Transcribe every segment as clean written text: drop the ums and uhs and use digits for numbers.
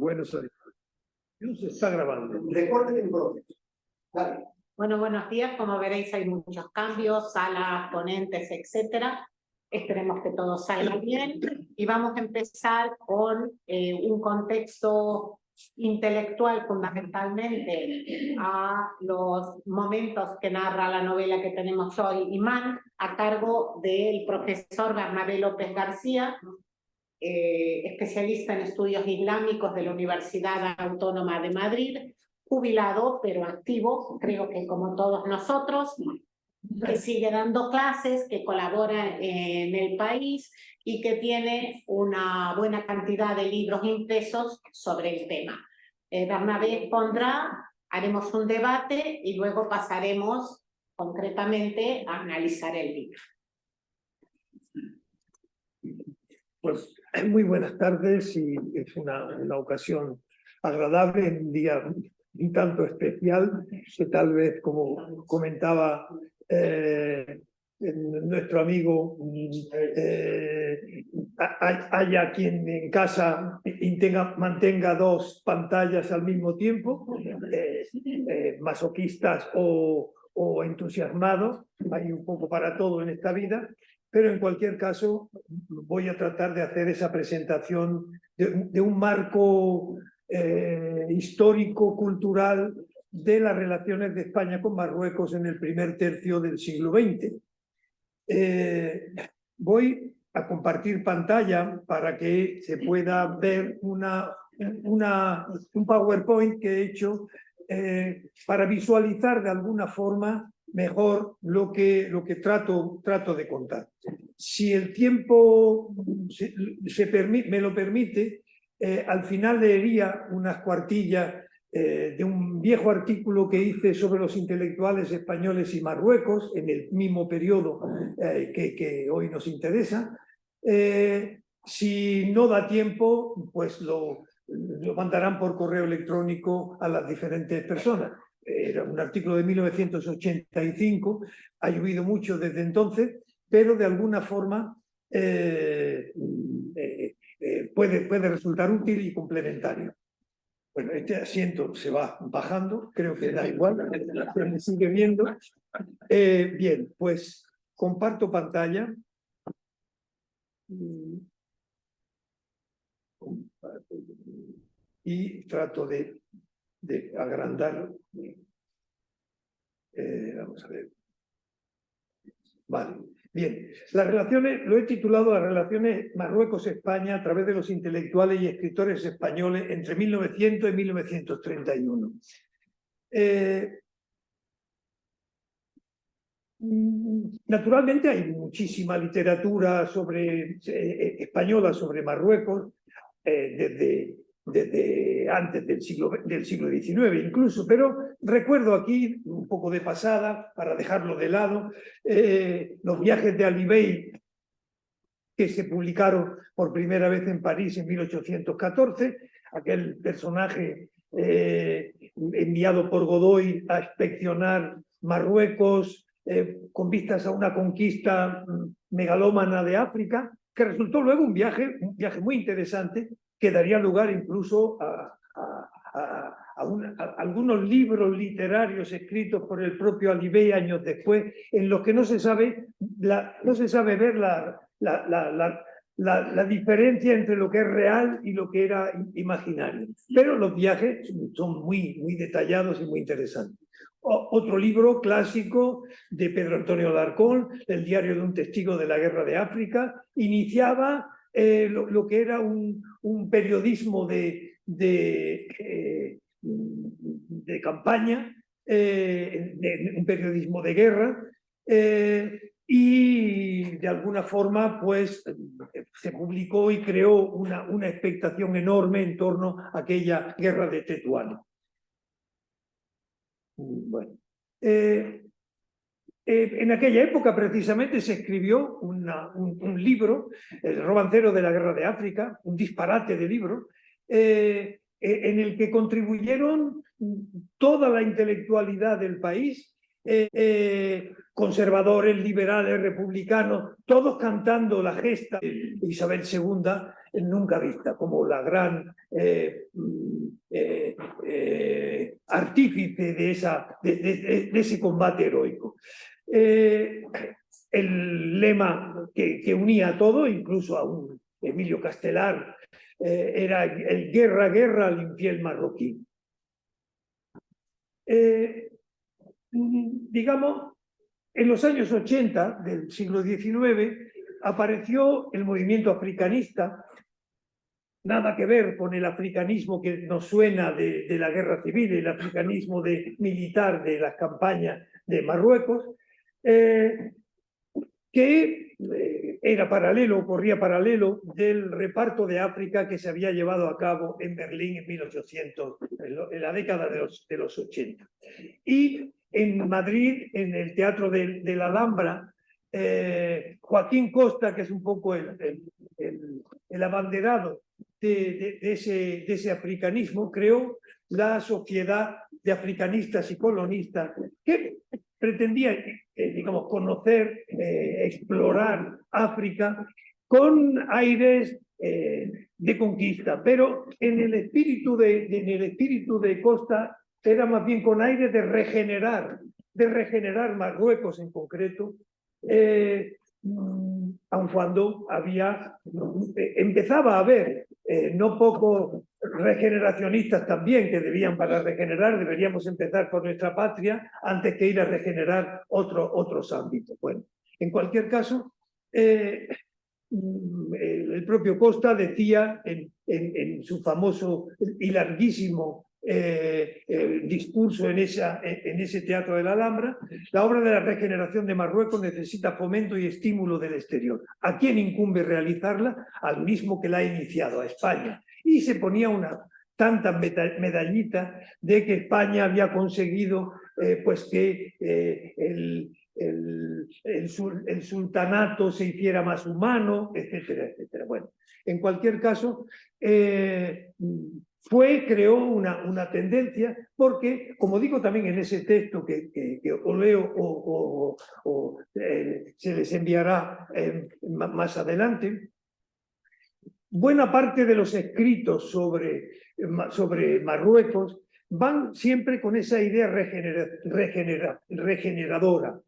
Buenos Aires. Se está grabando. Recuerden el proceso. Dale. Bueno, buenos días. Como veréis, hay muchos cambios, salas, ponentes, etcétera. Esperemos que todo salga bien. Y vamos a empezar con un contexto intelectual, fundamentalmente, a los momentos que narra la novela que tenemos hoy, Imán, a cargo del profesor Bernabé López García, especialista en estudios islámicos de la Universidad Autónoma de Madrid, jubilado pero activo, creo que como todos nosotros, que sigue dando clases, que colabora en el país y que tiene una buena cantidad de libros impresos sobre el tema. Bernabé expondrá, haremos un debate y luego pasaremos concretamente a analizar el libro. Pues muy buenas tardes y es una ocasión agradable, un día un tanto especial, que tal vez, como comentaba nuestro amigo, haya quien en casa mantenga dos pantallas al mismo tiempo, masoquistas o entusiasmados, hay un poco para todo en esta vida. Pero en cualquier caso voy a tratar de hacer esa presentación de un marco histórico, cultural, de las relaciones de España con Marruecos en el primer tercio del siglo XX. Voy a compartir pantalla para que se pueda ver un PowerPoint que he hecho para visualizar de alguna forma mejor lo que trato de contar. Si el tiempo me lo permite, al final leería unas cuartillas de un viejo artículo que hice sobre los intelectuales españoles y Marruecos en el mismo periodo que hoy nos interesa. Si no da tiempo, pues lo mandarán por correo electrónico a las diferentes personas. Era un artículo de 1985, ha llovido mucho desde entonces, pero de alguna forma puede resultar útil y complementario. Bueno, este asiento se va bajando, creo que da igual, se me sigue viendo. Bien, pues comparto pantalla. Y trato de agrandar. Vamos a ver. Vale, bien. Las relaciones, lo he titulado Las relaciones Marruecos-España a través de los intelectuales y escritores españoles entre 1900 y 1931. Naturalmente hay muchísima literatura española sobre Marruecos desde antes del siglo XIX incluso, pero recuerdo aquí, un poco de pasada, para dejarlo de lado, los viajes de Ali Bey, que se publicaron por primera vez en París en 1814, aquel personaje enviado por Godoy a inspeccionar Marruecos con vistas a una conquista megalómana de África, que resultó luego un viaje muy interesante, que daría lugar incluso a algunos libros literarios escritos por el propio Ali Bey años después, en los que no se sabe ver la diferencia entre lo que es real y lo que era imaginario. Pero los viajes son muy detallados y muy interesantes. Otro libro clásico de Pedro Antonio Alarcón, El diario de un testigo de la guerra de África, iniciaba lo que era un periodismo de campaña, un periodismo de guerra, y de alguna forma pues se publicó y creó una expectación enorme en torno a aquella guerra de Tetuán. Bueno, en aquella época precisamente se escribió un libro, El romancero de la guerra de África, un disparate de libro, en el que contribuyeron toda la intelectualidad del país, conservadores, liberales, republicanos, todos cantando la gesta de Isabel II nunca vista, como la gran artífice de ese combate heroico. El lema que unía a todo, incluso a un Emilio Castelar, era el guerra, guerra al infiel marroquí. Digamos, en los años 80 del siglo XIX apareció el movimiento africanista, nada que ver con el africanismo que nos suena de la guerra civil, el africanismo militar de las campañas de Marruecos, que corría paralelo del reparto de África que se había llevado a cabo en Berlín en 1800, en la década de los 80. Y en Madrid, en el Teatro de la Alhambra, Joaquín Costa, que es un poco el abanderado de ese africanismo, creó la Sociedad de Africanistas y Colonistas, que pretendía, digamos, conocer, explorar África con aires de conquista, pero en el espíritu de Costa era más bien con aires de regenerar Marruecos en concreto, aun cuando empezaba a haber no pocos regeneracionistas también que para regenerar deberíamos empezar por nuestra patria antes que ir a regenerar otros ámbitos. Bueno, en cualquier caso, el propio Costa decía en su famoso y larguísimo discurso en ese Teatro de la Alhambra: la obra de la regeneración de Marruecos necesita fomento y estímulo del exterior. ¿A quién incumbe realizarla? Al mismo que la ha iniciado, a España. Y se ponía una tanta medallita de que España había conseguido pues que el sultanato se hiciera más humano, etcétera, etcétera. Bueno, en cualquier caso, creó una tendencia, porque, como digo también en ese texto que os leo o se les enviará más adelante, buena parte de los escritos sobre Marruecos van siempre con esa idea regeneradora,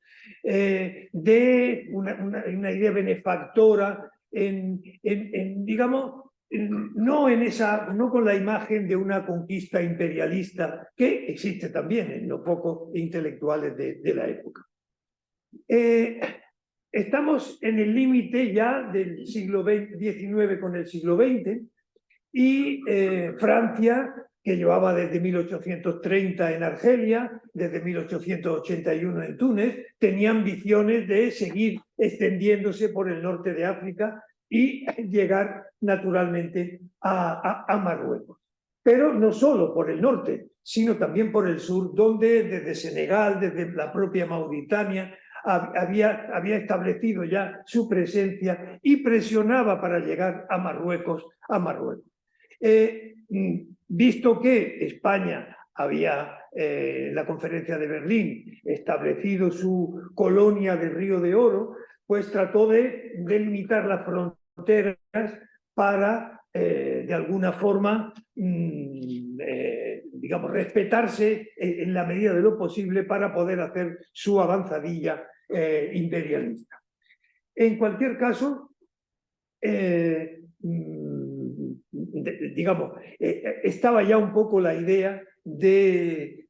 de una idea benefactora, digamos, no con la imagen de una conquista imperialista, que existe también en los pocos intelectuales de la época. Estamos en el límite ya del siglo XIX con el siglo XX, y Francia, que llevaba desde 1830 en Argelia, desde 1881 en Túnez, tenía ambiciones de seguir extendiéndose por el norte de África y llegar naturalmente a Marruecos. Pero no solo por el norte, sino también por el sur, donde desde Senegal, desde la propia Mauritania, había establecido ya su presencia y presionaba para llegar a Marruecos. Visto que España había, la Conferencia de Berlín, establecido su colonia del Río de Oro, pues trató de delimitar las fronteras para, de alguna forma, digamos, respetarse en la medida de lo posible para poder hacer su avanzadilla imperialista. En cualquier caso, digamos, estaba ya un poco la idea de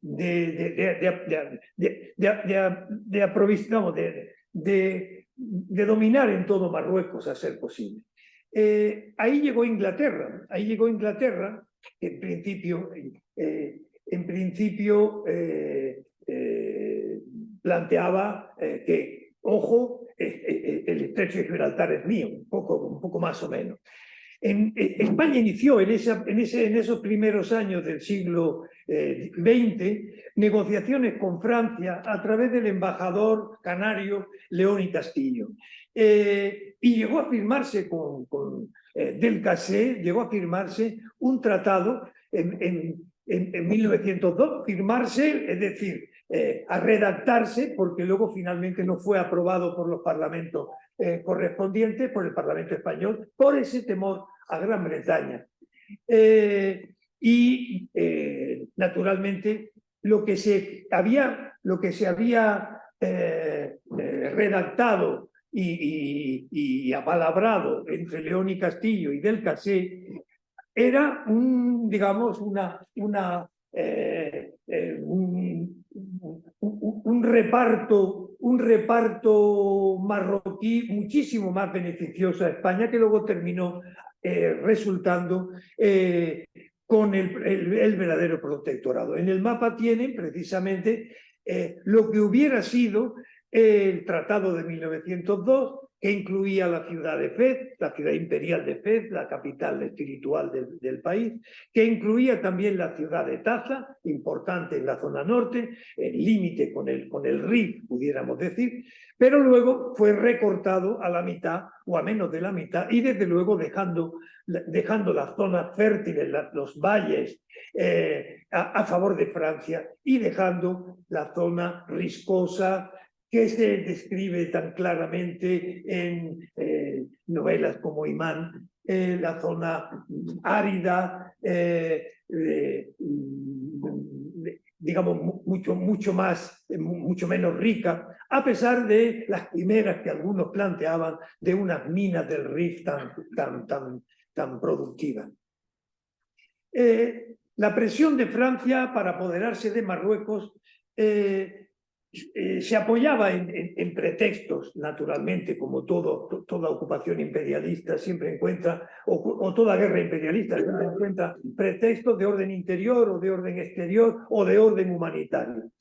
dominar en todo Marruecos a ser posible. Ahí llegó Inglaterra, en principio planteaba que, ojo, el estrecho de Gibraltar es mío, un poco más o menos. España inició en esos primeros años del siglo XX negociaciones con Francia a través del embajador canario León y Castillo. Y llegó a firmarse del Cassé, llegó a firmarse un tratado en 1902, es decir, a redactarse, porque luego finalmente no fue aprobado por los parlamentos correspondientes, por el Parlamento español, por ese temor a Gran Bretaña. Naturalmente lo que se había redactado y apalabrado entre León y Castillo y del Casé era digamos, un reparto marroquí muchísimo más beneficioso a España, que luego terminó resultando con el verdadero protectorado. En el mapa tienen precisamente lo que hubiera sido el Tratado de 1902, que incluía la ciudad de Fez, la ciudad imperial de Fez, la capital espiritual del país, que incluía también la ciudad de Taza, importante en la zona norte, el límite con el Rif, pudiéramos decir, pero luego fue recortado a la mitad o a menos de la mitad, y desde luego dejando las zonas fértiles, los valles, a favor de Francia, y dejando la zona riscosa, que se describe tan claramente en novelas como Imán, la zona árida, digamos, mucho menos rica, a pesar de las quimeras que algunos planteaban de unas minas del Rif tan productivas. La presión de Francia para apoderarse de Marruecos se apoyaba en pretextos, naturalmente, como toda ocupación imperialista siempre encuentra, o toda guerra imperialista siempre encuentra pretextos de orden interior o de orden exterior o de orden humanitario.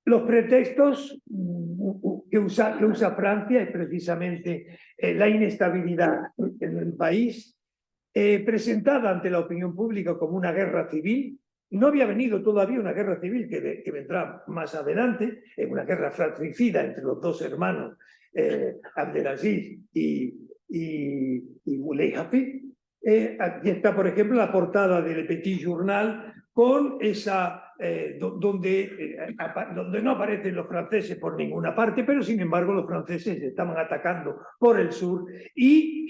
Los pretextos que usa Francia es precisamente la inestabilidad en el país, presentada ante la opinión pública como una guerra civil. No había venido todavía una guerra civil que vendrá más adelante, una guerra fratricida entre los dos hermanos, Abdelaziz y Moulay Hafid. Aquí está, por ejemplo, la portada del Petit Journal con esa donde no aparecen los franceses por ninguna parte, pero sin embargo los franceses estaban atacando por el sur y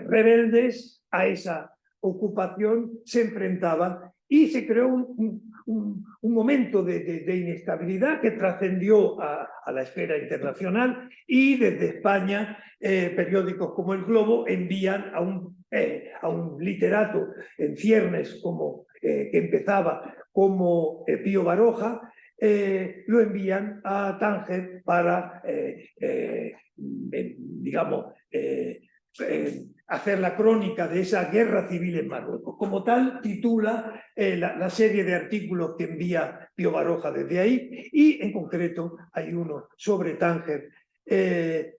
rebeldes a esa ocupación se enfrentaban, y se creó un momento de inestabilidad que trascendió a la esfera internacional, y desde España periódicos como El Globo envían a un literato en ciernes que empezaba como Pío Baroja, lo envían a Tánger para, digamos, hacer la crónica de esa guerra civil en Marruecos. Como tal, titula la serie de artículos que envía Pío Baroja desde ahí, y en concreto hay uno sobre Tánger, desde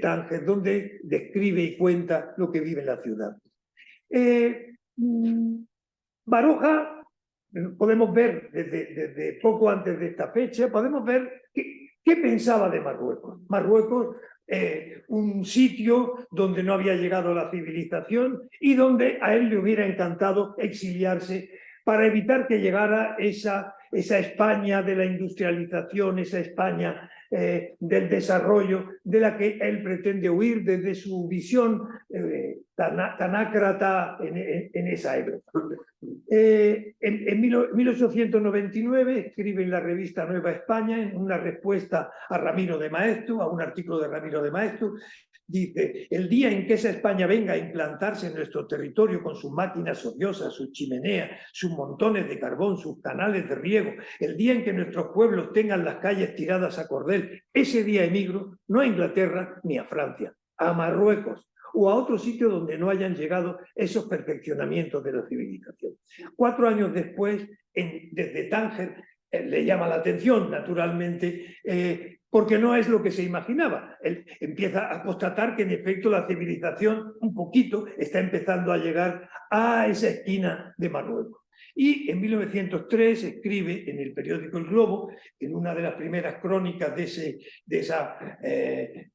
Tánger, donde describe y cuenta lo que vive en la ciudad. Baroja, podemos ver desde poco antes de esta fecha, podemos ver qué pensaba de Marruecos. Marruecos, un sitio donde no había llegado la civilización y donde a él le hubiera encantado exiliarse para evitar que llegara esa España de la industrialización, esa España del desarrollo, de la que él pretende huir desde su visión tanácrata en esa época. En 1899 escribe en la revista Nueva España, en una respuesta a Ramiro de Maeztu, a un artículo de Ramiro de Maeztu, dice: el día en que esa España venga a implantarse en nuestro territorio con sus máquinas odiosas, sus chimeneas, sus montones de carbón, sus canales de riego, el día en que nuestros pueblos tengan las calles tiradas a cordel, ese día emigro no a Inglaterra ni a Francia, a Marruecos, o a otro sitio donde no hayan llegado esos perfeccionamientos de la civilización. 4 años después, desde Tánger, le llama la atención, naturalmente, porque no es lo que se imaginaba. Él empieza a constatar que, en efecto, la civilización un poquito está empezando a llegar a esa esquina de Marruecos. Y en 1903 escribe en el periódico El Globo, en una de las primeras crónicas de esa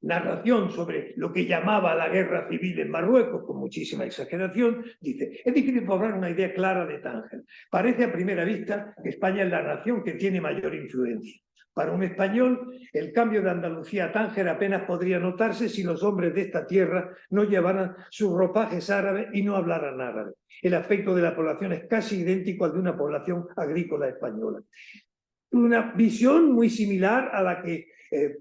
narración sobre lo que llamaba la guerra civil en Marruecos, con muchísima exageración, dice: es difícil formar una idea clara de Tánger. Parece a primera vista que España es la nación que tiene mayor influencia. Para un español, el cambio de Andalucía a Tánger apenas podría notarse si los hombres de esta tierra no llevaran sus ropajes árabes y no hablaran árabe. El aspecto de la población es casi idéntico al de una población agrícola española. Una visión muy similar a la que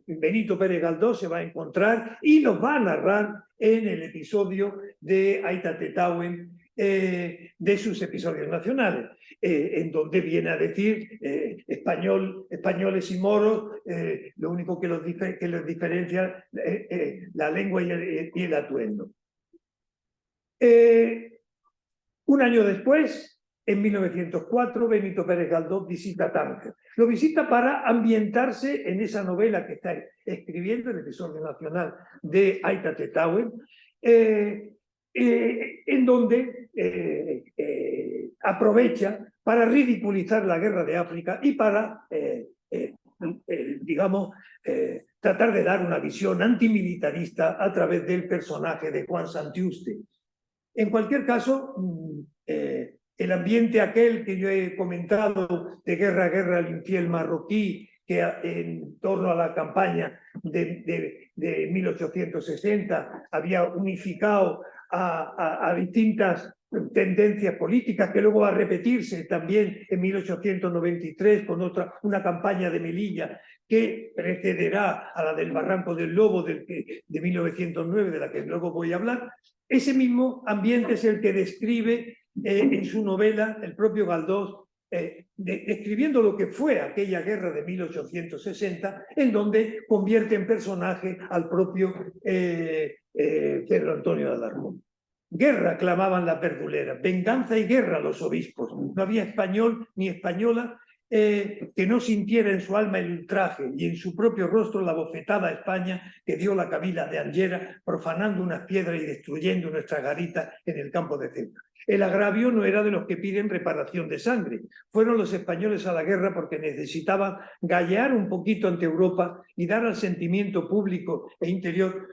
Benito Pérez Galdós se va a encontrar y nos va a narrar en el episodio de Aita Tetauen, de sus episodios nacionales, en donde viene a decir españoles y moros, lo único que los diferencia la lengua y el atuendo. Un año después, en 1904, Benito Pérez Galdós visita Tánger. Lo visita para ambientarse en esa novela que está escribiendo, el episodio nacional de Aita Tetauen, en donde aprovecha para ridiculizar la guerra de África y para, digamos, tratar de dar una visión antimilitarista a través del personaje de Juan Santiuste. En cualquier caso, el ambiente aquel que yo he comentado de guerra a guerra al infiel marroquí, que en torno a la campaña de 1860 había unificado a distintas tendencias políticas, que luego va a repetirse también en 1893 con una campaña de Melilla que precederá a la del Barranco del Lobo de 1909, de la que luego voy a hablar. Ese mismo ambiente es el que describe en su novela el propio Galdós, describiendo lo que fue aquella guerra de 1860, en donde convierte en personaje al propio Pedro Antonio de Alarcón. Guerra, clamaban las verduleras, venganza y guerra los obispos. No había español ni española que no sintiera en su alma el ultraje y en su propio rostro la bofetada a España que dio la Kabila de Angera, profanando unas piedras y destruyendo nuestras garitas en el campo de Ceuta. El agravio no era de los que piden reparación de sangre. Fueron los españoles a la guerra porque necesitaban gallear un poquito ante Europa y dar al sentimiento público e interior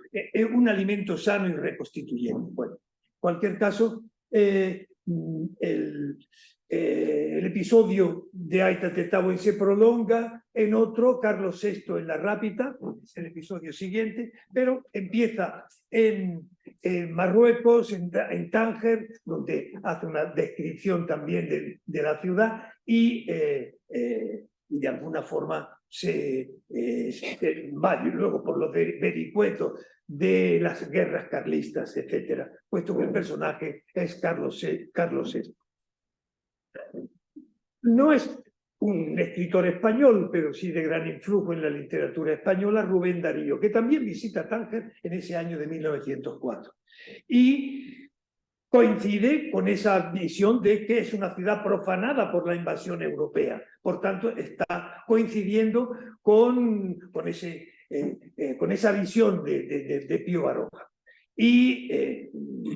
un alimento sano y reconstituyente. Bueno, en cualquier caso, el episodio de Aita Tetauen se prolonga en otro, Carlos VI en la Rápita, es el episodio siguiente, pero empieza en Marruecos, en Tánger, donde hace una descripción también de la ciudad y de alguna forma se va luego por los vericuetos de las guerras carlistas, etcétera, puesto que el personaje es Carlos VI. No es un escritor español, pero sí de gran influjo en la literatura española, Rubén Darío, que también visita Tánger en ese año de 1904. Y coincide con esa visión de que es una ciudad profanada por la invasión europea. Por tanto, está coincidiendo con esa visión de Pío Baroja. Y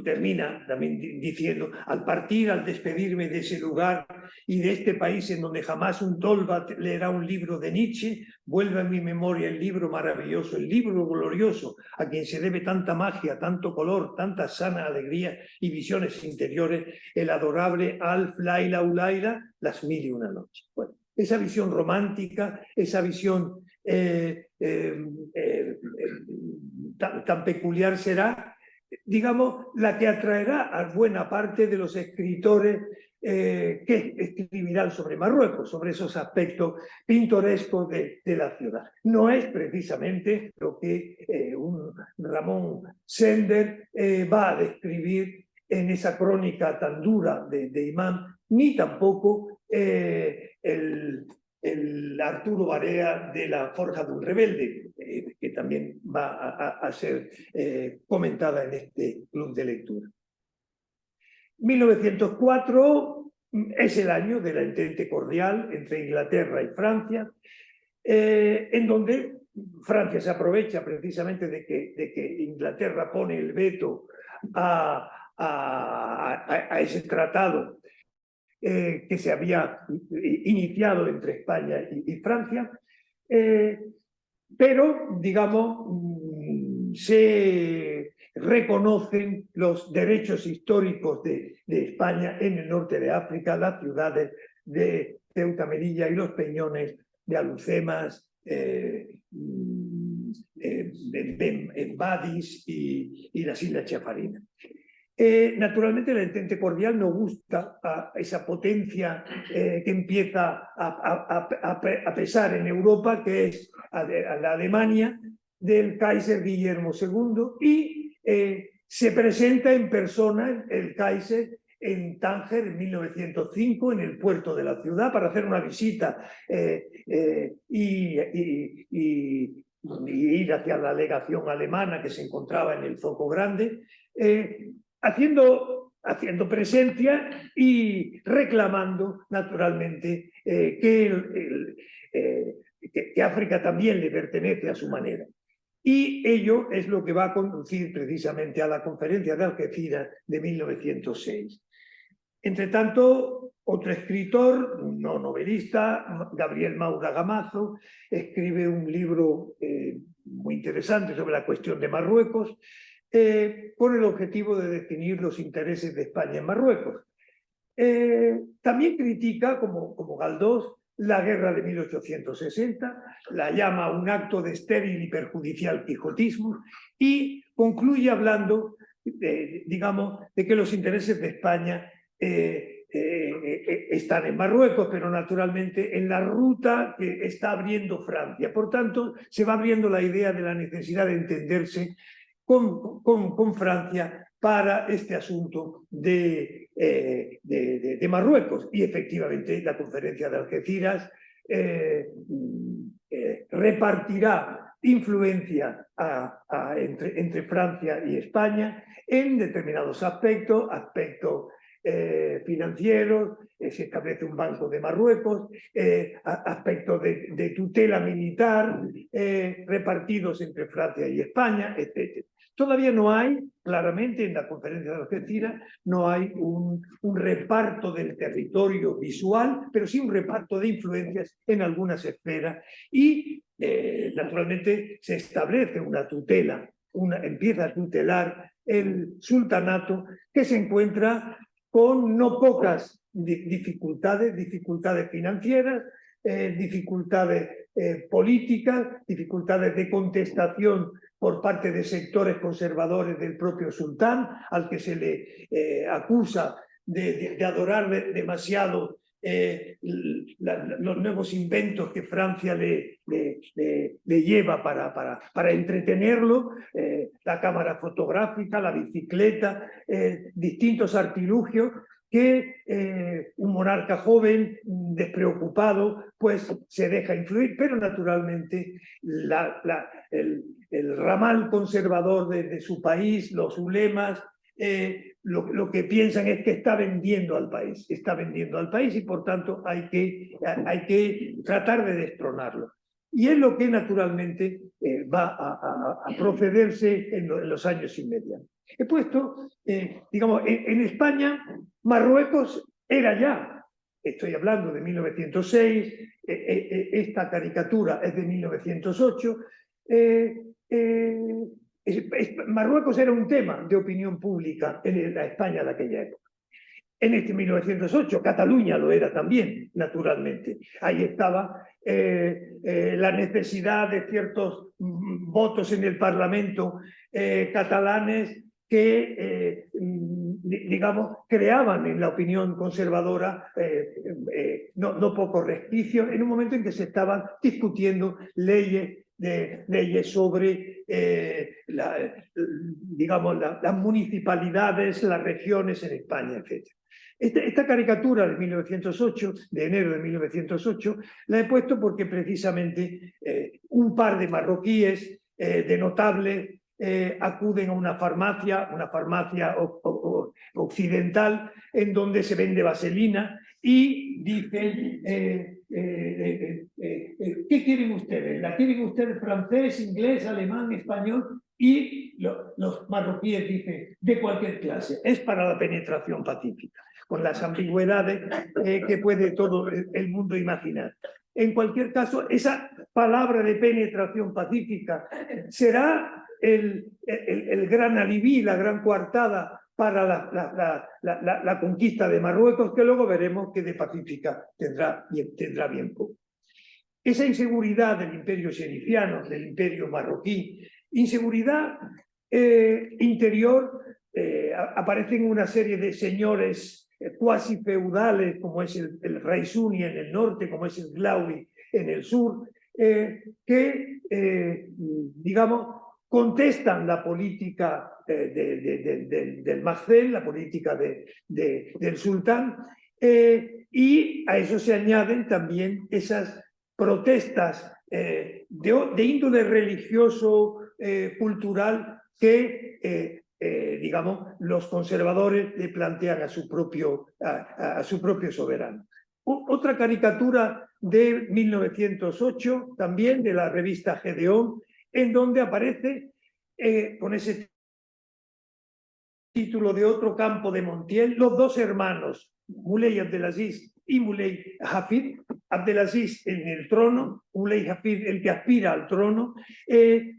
termina también diciendo, al partir, al despedirme de ese lugar y de este país en donde jamás un Tolbat leerá un libro de Nietzsche, vuelve a mi memoria el libro maravilloso, el libro glorioso, a quien se debe tanta magia, tanto color, tanta sana alegría y visiones interiores, el adorable Alf Laila Ulaila, Las Mil y Una Noches. Bueno, esa visión romántica, esa visión tan peculiar será, digamos, la que atraerá a buena parte de los escritores que escribirán sobre Marruecos, sobre esos aspectos pintorescos de la ciudad. No es precisamente lo que un Ramón Sender va a describir en esa crónica tan dura de Imán, ni tampoco el Arturo Barea de La Forja de un Rebelde, que también va a ser comentada en este club de lectura. 1904 es el año de la entente cordial entre Inglaterra y Francia, en donde Francia se aprovecha precisamente de que Inglaterra pone el veto a ese tratado que se había iniciado entre España y Francia, pero, digamos, se reconocen los derechos históricos de España en el norte de África, las ciudades de Ceuta, Melilla y los peñones de Alucemas, Badis y las Islas Chafarinas. Naturalmente el entente cordial no gusta a esa potencia que empieza a pesar en Europa, que es a la Alemania del Kaiser Guillermo II, y se presenta en persona el Kaiser en Tánger en 1905, en el puerto de la ciudad, para hacer una visita y ir hacia la legación alemana que se encontraba en el Zoco Grande, haciendo presencia y reclamando naturalmente que África también le pertenece a su manera. Y ello es lo que va a conducir precisamente a la conferencia de Algeciras de 1906. Entre tanto, otro escritor, no novelista, Gabriel Maura Gamazo, escribe un libro muy interesante sobre la cuestión de Marruecos, con el objetivo de definir los intereses de España en Marruecos. También critica, como Galdós, la guerra de 1860, la llama un acto de estéril y perjudicial quijotismo, y concluye hablando, digamos, de que los intereses de España están en Marruecos, pero naturalmente en la ruta que está abriendo Francia. Por tanto, se va abriendo la idea de la necesidad de entenderse con Francia para este asunto de Marruecos. Y efectivamente la conferencia de Algeciras repartirá influencia entre Francia y España en determinados aspectos financieros, se establece un banco de Marruecos, aspectos de tutela militar repartidos entre Francia y España, etc. Todavía no hay, claramente en la conferencia de Algeciras, no hay un reparto del territorio visual, pero sí un reparto de influencias en algunas esferas y naturalmente se establece una tutela, empieza a tutelar el sultanato, que se encuentra con no pocas dificultades financieras, dificultades políticas, dificultades de contestación por parte de sectores conservadores del propio sultán, al que se le acusa de adorar demasiado los nuevos inventos que Francia le lleva para entretenerlo, la cámara fotográfica, la bicicleta, distintos artilugios que un monarca joven, despreocupado, pues se deja influir, pero naturalmente el ramal conservador de su país, los ulemas, lo que piensan es que está vendiendo al país y por tanto hay que tratar de destronarlo. Y es lo que naturalmente va a procederse en los años inmediatos. He puesto, digamos, en España, Marruecos era ya, estoy hablando de 1906, esta caricatura es de 1908, Marruecos era un tema de opinión pública en la España de aquella época. En 1908, Cataluña lo era también, naturalmente. Ahí estaba la necesidad de ciertos votos en el Parlamento catalanes que, digamos, creaban en la opinión conservadora no pocos resquicios en un momento en que se estaban discutiendo leyes sobre digamos, las municipalidades, las regiones en España, etc. Esta caricatura de 1908, de enero de 1908, la he puesto porque precisamente un par de marroquíes de notables acuden a una farmacia occidental en donde se vende vaselina y dicen ¿qué quieren ustedes? ¿La quieren ustedes francés, inglés, alemán, español? Y los marroquíes dicen de cualquier clase, es para la penetración pacífica, con las ambigüedades que puede todo el mundo imaginar. En cualquier caso, esa palabra de penetración pacífica será el gran alivio, la gran coartada para la conquista de Marruecos, que luego veremos que de pacífica tendrá bien poco. esa inseguridad del imperio serifiano, del imperio marroquí, inseguridad interior, aparecen una serie de señores cuasi feudales, como es el rey Suni en el norte, como es el Glaoui en el sur, que, digamos, contestan la política del Mahzen, la política del sultán, y a eso se añaden también esas protestas de índole religioso, cultural, que digamos, los conservadores le plantean a su propio soberano. Otra caricatura de 1908, también de la revista Gedeón, en donde aparece con ese título de Otro campo de Montiel, los dos hermanos, Muley Abdelaziz y Muley Hafid, Abdelaziz en el trono, Muley Hafid el que aspira al trono,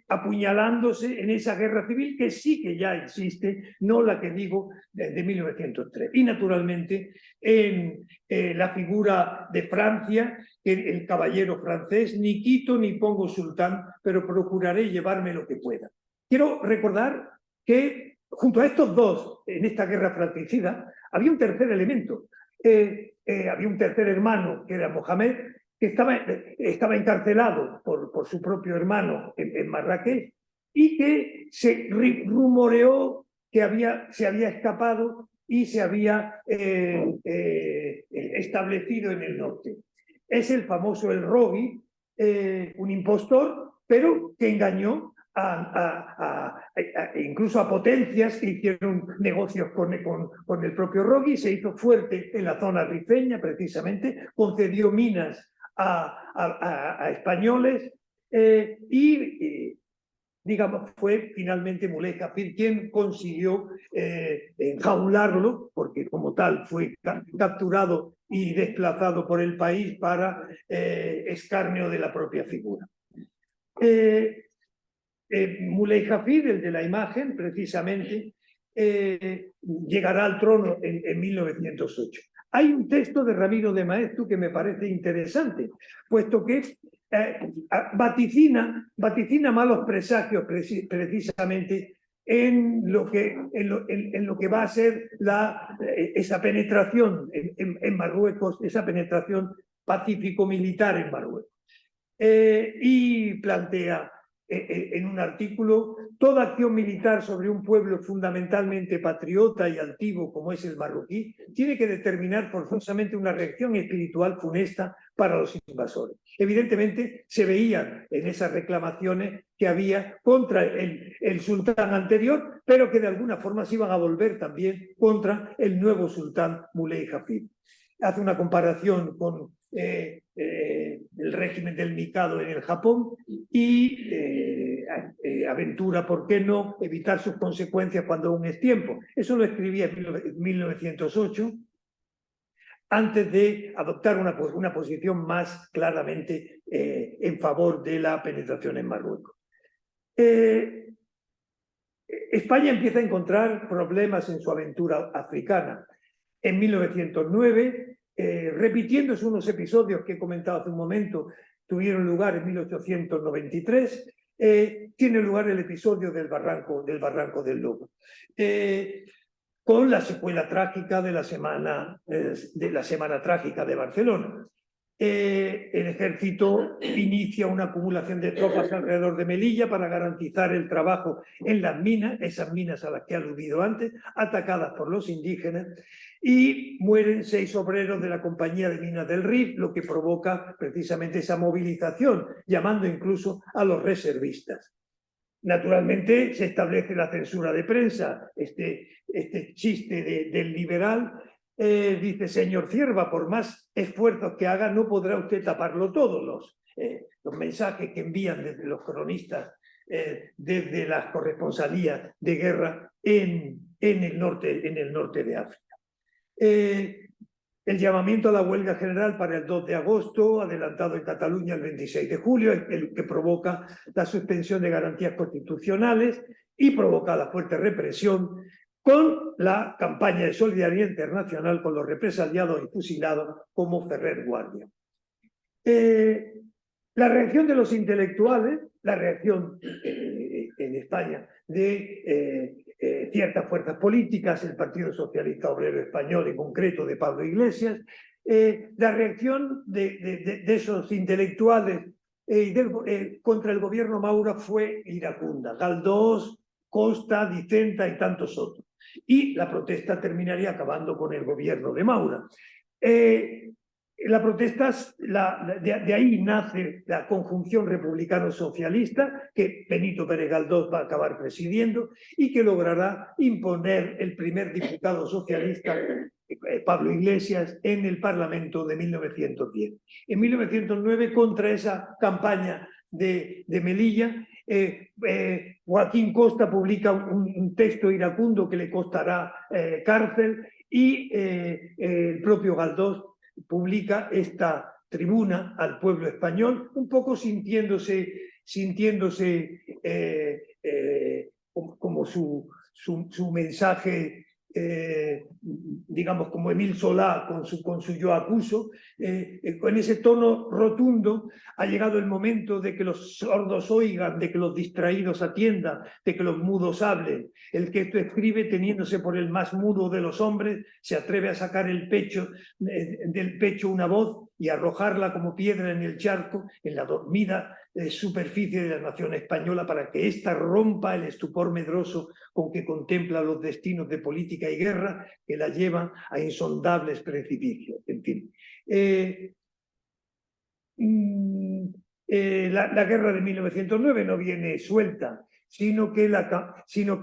apuñalándose en esa guerra civil que sí que ya existe, no la que digo de 1903. Y naturalmente en la figura de Francia, el caballero francés, ni quito ni pongo sultán, pero procuraré llevarme lo que pueda. Quiero recordar que junto a estos dos, en esta guerra fratricida, había un tercer elemento. Había un tercer hermano, que era Mohamed, que estaba encarcelado por su propio hermano en Marrakech, y que se rumoreó que se había escapado y se había establecido en el norte. Es el famoso El Rogui, un impostor, pero que engañó incluso a potencias que hicieron negocios con el propio Rogui, se hizo fuerte en la zona rifeña, precisamente, concedió minas a españoles y digamos, fue finalmente Muley Hafid quien consiguió enjaularlo, porque como tal fue capturado y desplazado por el país para escarnio de la propia figura. Muley Hafid, el de la imagen, precisamente, llegará al trono en 1908. Hay un texto de Ramiro de Maeztu que me parece interesante, puesto que vaticina malos presagios precisamente en lo que va a ser esa penetración en Marruecos, esa penetración pacífico-militar en Marruecos. Y plantea en un artículo: toda acción militar sobre un pueblo fundamentalmente patriota y altivo como es el marroquí tiene que determinar forzosamente una reacción espiritual funesta para los invasores. Evidentemente se veían en esas reclamaciones que había contra el sultán anterior, pero que de alguna forma se iban a volver también contra el nuevo sultán Muley Hafid. Hace una comparación con el régimen del Mikado en el Japón y aventura, ¿por qué no?, evitar sus consecuencias cuando aún es tiempo. Eso lo escribía en 1908, antes de adoptar una posición más claramente en favor de la penetración en Marruecos. España empieza a encontrar problemas en su aventura africana. En 1909, repitiéndose unos episodios que he comentado hace un momento, tuvieron lugar en 1893, tiene lugar el episodio del Barranco del Lobo, con la secuela trágica de la Semana Trágica de Barcelona. El ejército inicia una acumulación de tropas alrededor de Melilla para garantizar el trabajo en las minas, esas minas a las que he aludido antes, atacadas por los indígenas, y mueren 6 obreros de la Compañía de Minas del Rif, lo que provoca precisamente esa movilización, llamando incluso a los reservistas. Naturalmente se establece la censura de prensa, este chiste del liberal. Dice: señor Cierva, por más esfuerzos que haga, no podrá usted taparlo todo. Los mensajes que envían desde los cronistas, desde las corresponsalías de guerra en el norte de África. El llamamiento a la huelga general para el 2 de agosto, adelantado en Cataluña el 26 de julio, es el que provoca la suspensión de garantías constitucionales y provoca la fuerte represión, con la campaña de solidaridad internacional con los represaliados y fusilados como Ferrer Guardia. La reacción de los intelectuales, la reacción en España de ciertas fuerzas políticas, el Partido Socialista Obrero Español en concreto de Pablo Iglesias, la reacción de esos intelectuales contra el gobierno Maura fue iracunda. Galdós, Costa, Dicenta y tantos otros. Y la protesta terminaría acabando con el gobierno de Maura. La protesta, de ahí nace la conjunción republicano-socialista que Benito Pérez Galdós va a acabar presidiendo y que logrará imponer el primer diputado socialista, Pablo Iglesias, en el Parlamento de 1910. En 1909, contra esa campaña de Melilla, Joaquín Costa publica un texto iracundo que le costará cárcel y el propio Galdós publica esta tribuna al pueblo español, un poco sintiéndose como su mensaje, digamos, como Émile Zola con su Yo acuso, con ese tono rotundo. Ha llegado el momento de que los sordos oigan, de que los distraídos atiendan, de que los mudos hablen. El que esto escribe, teniéndose por el más mudo de los hombres, se atreve a sacar del pecho una voz y arrojarla como piedra en el charco, en la dormida superficie de la nación española, para que ésta rompa el estupor medroso con que contempla los destinos de política y guerra que la llevan a insondables precipicios. En fin. La guerra de 1909 no viene suelta, sino que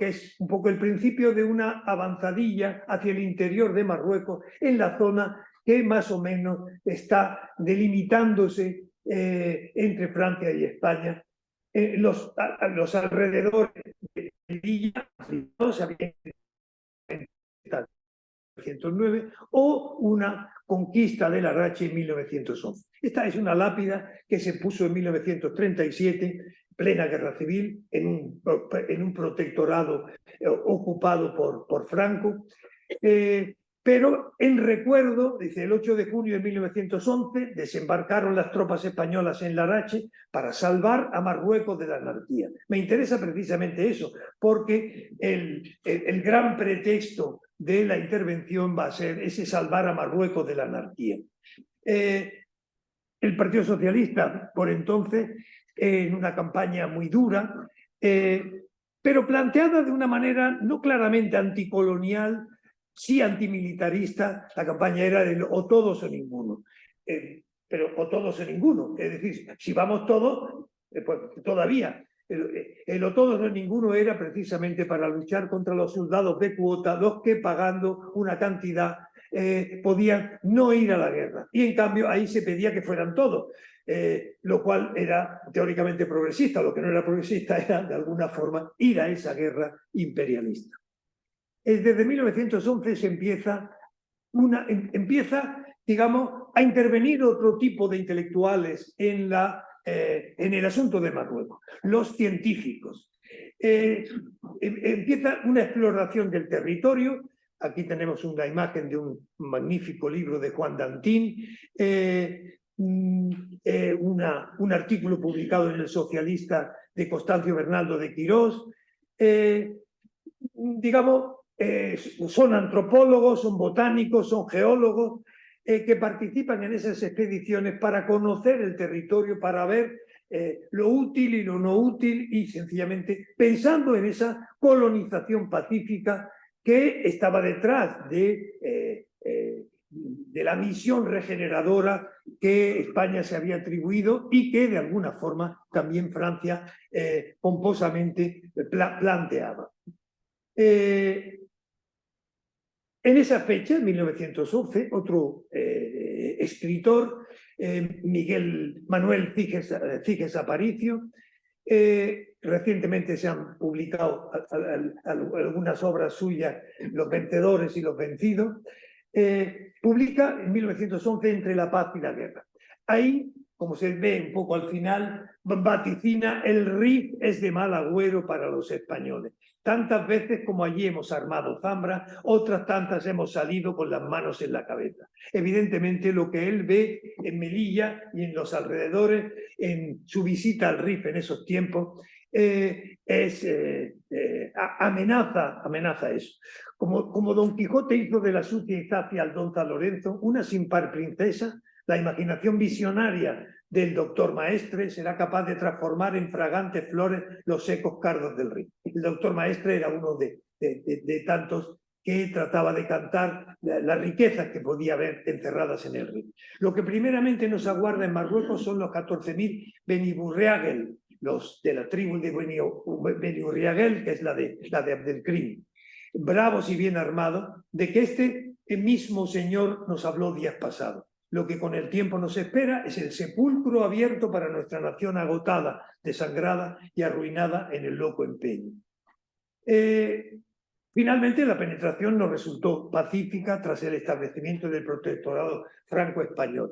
es un poco el principio de una avanzadilla hacia el interior de Marruecos, en la zona que más o menos está delimitándose entre Francia y España. Los alrededores de Melilla no se habían 1909, o una conquista de Larache en 1911. Esta es una lápida que se puso en 1937, plena guerra civil, en un protectorado ocupado por Franco. Pero en recuerdo, dice, el 8 de junio de 1911 desembarcaron las tropas españolas en Larache para salvar a Marruecos de la anarquía. Me interesa precisamente eso, porque el gran pretexto de la intervención va a ser ese salvar a Marruecos de la anarquía. El Partido Socialista, por entonces, en una campaña muy dura, pero planteada de una manera no claramente anticolonial, sí antimilitarista. La campaña era del o todos o ninguno. Pero o todos o ninguno. Es decir, si vamos todos, pues todavía. El o todos o ninguno era precisamente para luchar contra los soldados de cuota, los que pagando una cantidad podían no ir a la guerra. Y en cambio ahí se pedía que fueran todos. Lo cual era teóricamente progresista. Lo que no era progresista era, de alguna forma, ir a esa guerra imperialista. Desde 1911 se empieza, digamos, a intervenir otro tipo de intelectuales en el asunto de Marruecos, los científicos. Empieza una exploración del territorio. Aquí tenemos una imagen de un magnífico libro de Juan Dantín, un artículo publicado en El Socialista de Constancio Bernaldo de Quirós. Digamos, son antropólogos, son botánicos, son geólogos que participan en esas expediciones para conocer el territorio, para ver lo útil y lo no útil, y sencillamente pensando en esa colonización pacífica que estaba detrás de la misión regeneradora que España se había atribuido y que de alguna forma también Francia pomposamente planteaba. En esa fecha, en 1911, otro escritor, Miguel Manuel Ciges Aparicio, recientemente se han publicado algunas obras suyas, Los vencedores y los vencidos, publica en 1911 Entre la paz y la guerra. Ahí como se ve un poco al final, vaticina: el Rif es de mal agüero para los españoles. Tantas veces como allí hemos armado Zambra, otras tantas hemos salido con las manos en la cabeza. Evidentemente, lo que él ve en Melilla y en los alrededores, en su visita al Rif en esos tiempos, amenaza eso. Como Don Quijote hizo de la sucia Izacia al don San Lorenzo una sin par princesa, la imaginación visionaria del doctor Maestre será capaz de transformar en fragantes flores los secos cardos del río. El doctor Maestre era uno de tantos que trataba de cantar las riquezas que podía haber encerradas en el río. Lo que primeramente nos aguarda en Marruecos son los 14.000 Beniburriagel, los de la tribu de Beniburriagel, que es la de Abdelkrim, bravos y bien armados, de que este mismo señor nos habló días pasados. Lo que con el tiempo nos espera es el sepulcro abierto para nuestra nación agotada, desangrada y arruinada en el loco empeño. Finalmente, la penetración nos resultó pacífica tras el establecimiento del protectorado franco-español.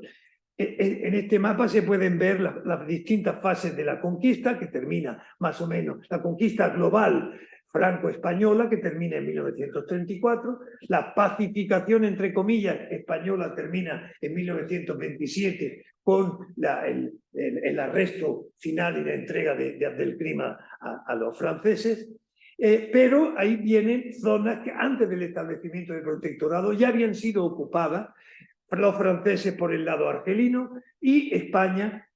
En este mapa se pueden ver las distintas fases de la conquista, que termina más o menos, la conquista global franco-española, que termina en 1934, la pacificación, entre comillas, española termina en 1927 con el arresto final y la entrega de Abdelkrim a los franceses, pero ahí vienen zonas que antes del establecimiento del protectorado ya habían sido ocupadas, los franceses por el lado argelino y España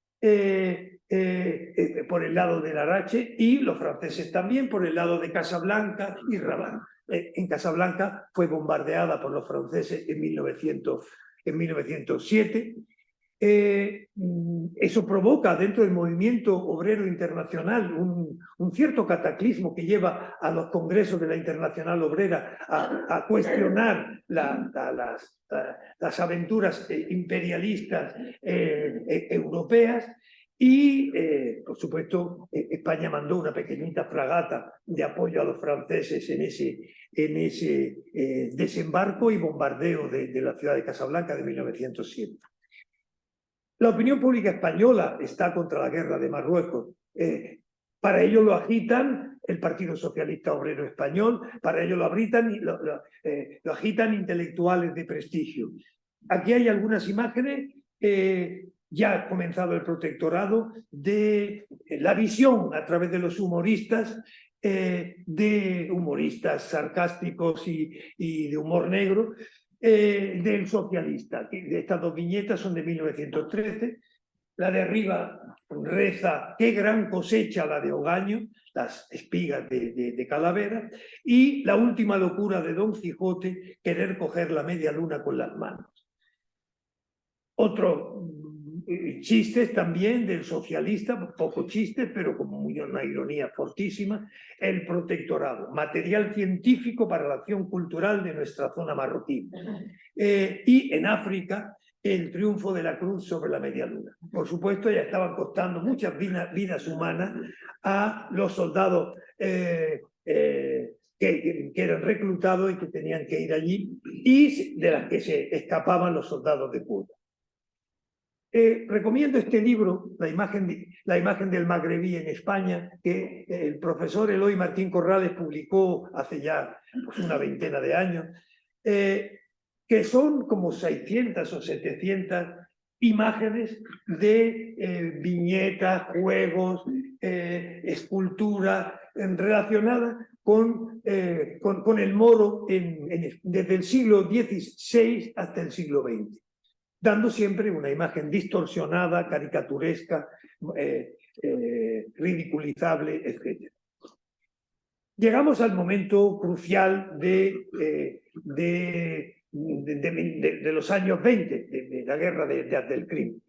por el lado del Larache, y los franceses también por el lado de Casablanca y Rabat. En Casablanca fue bombardeada por los franceses en 1907. Eso provoca dentro del movimiento obrero internacional un cierto cataclismo que lleva a los congresos de la Internacional Obrera a cuestionar las aventuras imperialistas europeas. Y, por supuesto, España mandó una pequeñita fragata de apoyo a los franceses en ese desembarco y bombardeo de la ciudad de Casablanca de 1907. La opinión pública española está contra la guerra de Marruecos. Para ello lo agitan el Partido Socialista Obrero Español, para ello lo agitan intelectuales de prestigio. Aquí hay algunas imágenes. Ya ha comenzado el protectorado, de la visión a través de los humoristas, de humoristas sarcásticos y de humor negro, del socialista. Estas dos viñetas son de 1913. La de arriba reza: qué gran cosecha la de Ogaño, las espigas de calavera, y la última locura de Don Quijote, querer coger la media luna con las manos. Otro chistes también del socialista, poco chistes, pero como una ironía fortísima: el protectorado, material científico para la acción cultural de nuestra zona marroquí. Y en África, el triunfo de la cruz sobre la media luna. Por supuesto, ya estaban costando muchas vidas humanas a los soldados que eran reclutados y que tenían que ir allí, y de las que se escapaban los soldados de Cuba. Recomiendo este libro, la imagen del magrebí en España, que el profesor Eloy Martín Corrales publicó hace ya una veintena de años, que son como 600 o 700 imágenes de viñetas, juegos, escultura relacionada con el moro desde el siglo XVI hasta el siglo XX. Dando siempre una imagen distorsionada, caricaturesca, ridiculizable, etc. Llegamos al momento crucial de los años 20, de la guerra de Abdelkrim.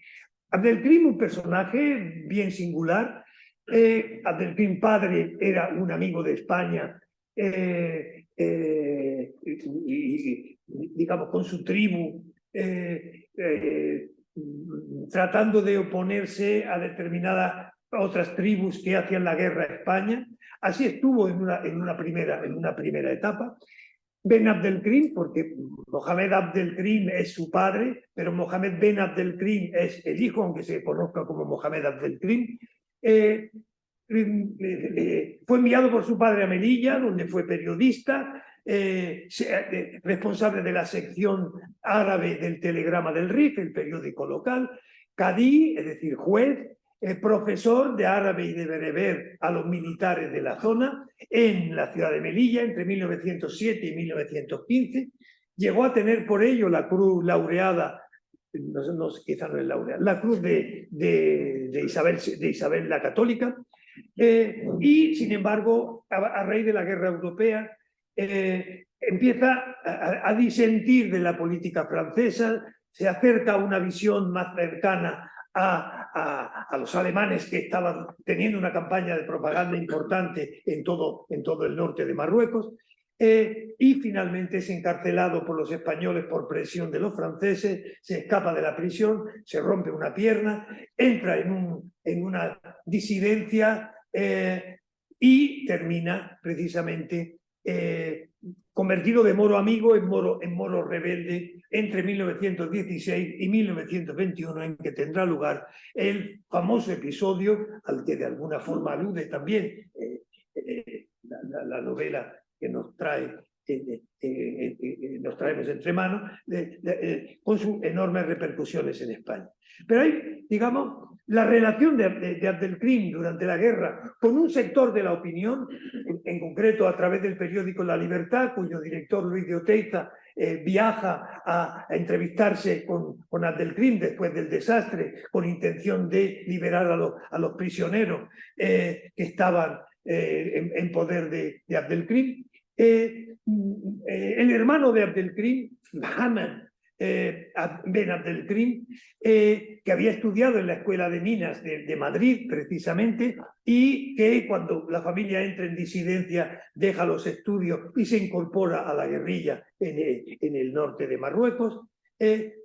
Abdelkrim, un personaje bien singular. Abdelkrim padre era un amigo de España, digamos, con su tribu, tratando de oponerse a determinadas otras tribus que hacían la guerra a España. Así estuvo en una primera etapa. Ben Abdelkrim, porque Mohamed Abdelkrim es su padre, pero Mohamed Ben Abdelkrim es el hijo, aunque se conozca como Mohamed Abdelkrim. Fue enviado por su padre a Melilla, donde fue periodista, responsable de la sección árabe del Telegrama del Rif, el periódico local, cadí, es decir, juez, profesor de árabe y de bereber a los militares de la zona en la ciudad de Melilla entre 1907 y 1915. Llegó a tener por ello la cruz laureada, quizá no es laureada, la cruz de Isabel la Católica. Y, sin embargo, a raíz de la guerra europea, empieza a disentir de la política francesa, se acerca a una visión más cercana a los alemanes, que estaban teniendo una campaña de propaganda importante en todo el norte de Marruecos, y finalmente es encarcelado por los españoles por presión de los franceses, se escapa de la prisión, se rompe una pierna, entra en una disidencia y termina precisamente convertido de moro amigo en moro rebelde entre 1916 y 1921, en que tendrá lugar el famoso episodio al que de alguna forma alude también la novela que nos traemos entre manos, con sus enormes repercusiones en España. Pero hay, digamos, la relación de Abdelkrim durante la guerra con un sector de la opinión, en concreto a través del periódico La Libertad, cuyo director Luis de Oteiza viaja a entrevistarse con Abdelkrim después del desastre, con intención de liberar a los prisioneros que estaban en poder de Abdelkrim. El hermano de Abdelkrim, Mohamed Ben Abdelkrim, que había estudiado en la Escuela de Minas de Madrid, precisamente, y que cuando la familia entra en disidencia deja los estudios y se incorpora a la guerrilla en el norte de Marruecos,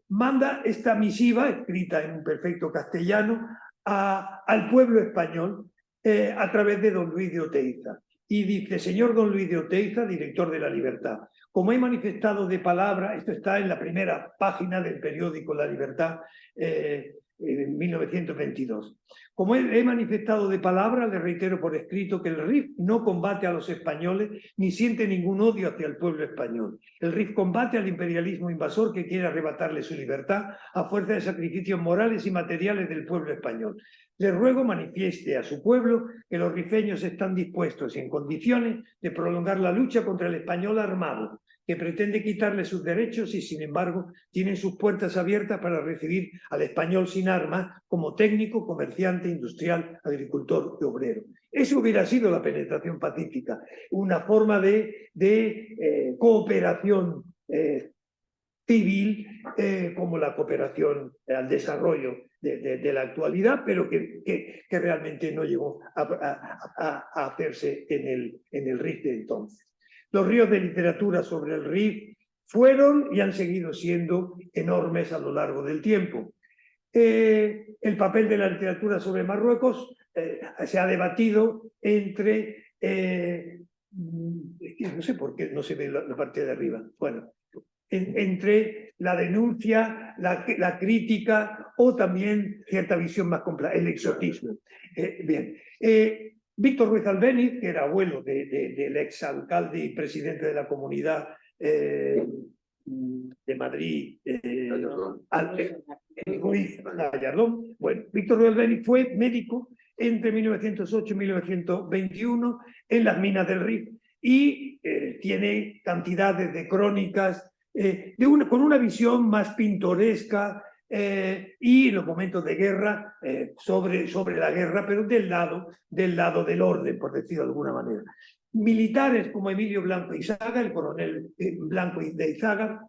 manda esta misiva, escrita en un perfecto castellano, al pueblo español a través de don Luis de Oteiza. Y dice: señor don Luis de Oteiza, director de La Libertad, como he manifestado de palabra, esto está en la primera página del periódico La Libertad en 1922, como he manifestado de palabra, le reitero por escrito que el RIF no combate a los españoles ni siente ningún odio hacia el pueblo español. El RIF combate al imperialismo invasor que quiere arrebatarle su libertad a fuerza de sacrificios morales y materiales del pueblo español. Le ruego manifieste a su pueblo que los rifeños están dispuestos y en condiciones de prolongar la lucha contra el español armado, que pretende quitarle sus derechos y, sin embargo, tienen sus puertas abiertas para recibir al español sin armas como técnico, comerciante, industrial, agricultor y obrero. Eso hubiera sido la penetración pacífica, una forma de cooperación civil, como la cooperación al desarrollo de la actualidad, pero que realmente no llegó a hacerse en el RIF de entonces. Los ríos de literatura sobre el RIF fueron y han seguido siendo enormes a lo largo del tiempo. El papel de la literatura sobre Marruecos se ha debatido entre... no sé por qué no se ve la parte de arriba. Bueno, entre la denuncia, la crítica o también cierta visión más compleja, el exotismo. Bien. Víctor Ruiz Albéniz, que era abuelo del exalcalde y presidente de la comunidad de Madrid, Ruiz Gallardón. Bueno, Víctor Ruiz Albéniz fue médico entre 1908 y 1921 en las minas del Rif y tiene cantidades de crónicas con una visión más pintoresca y en los momentos de guerra sobre la guerra, pero del lado del orden, por decirlo de alguna manera. Militares como Emilio Blanco Izaga, el coronel Blanco de Izaga,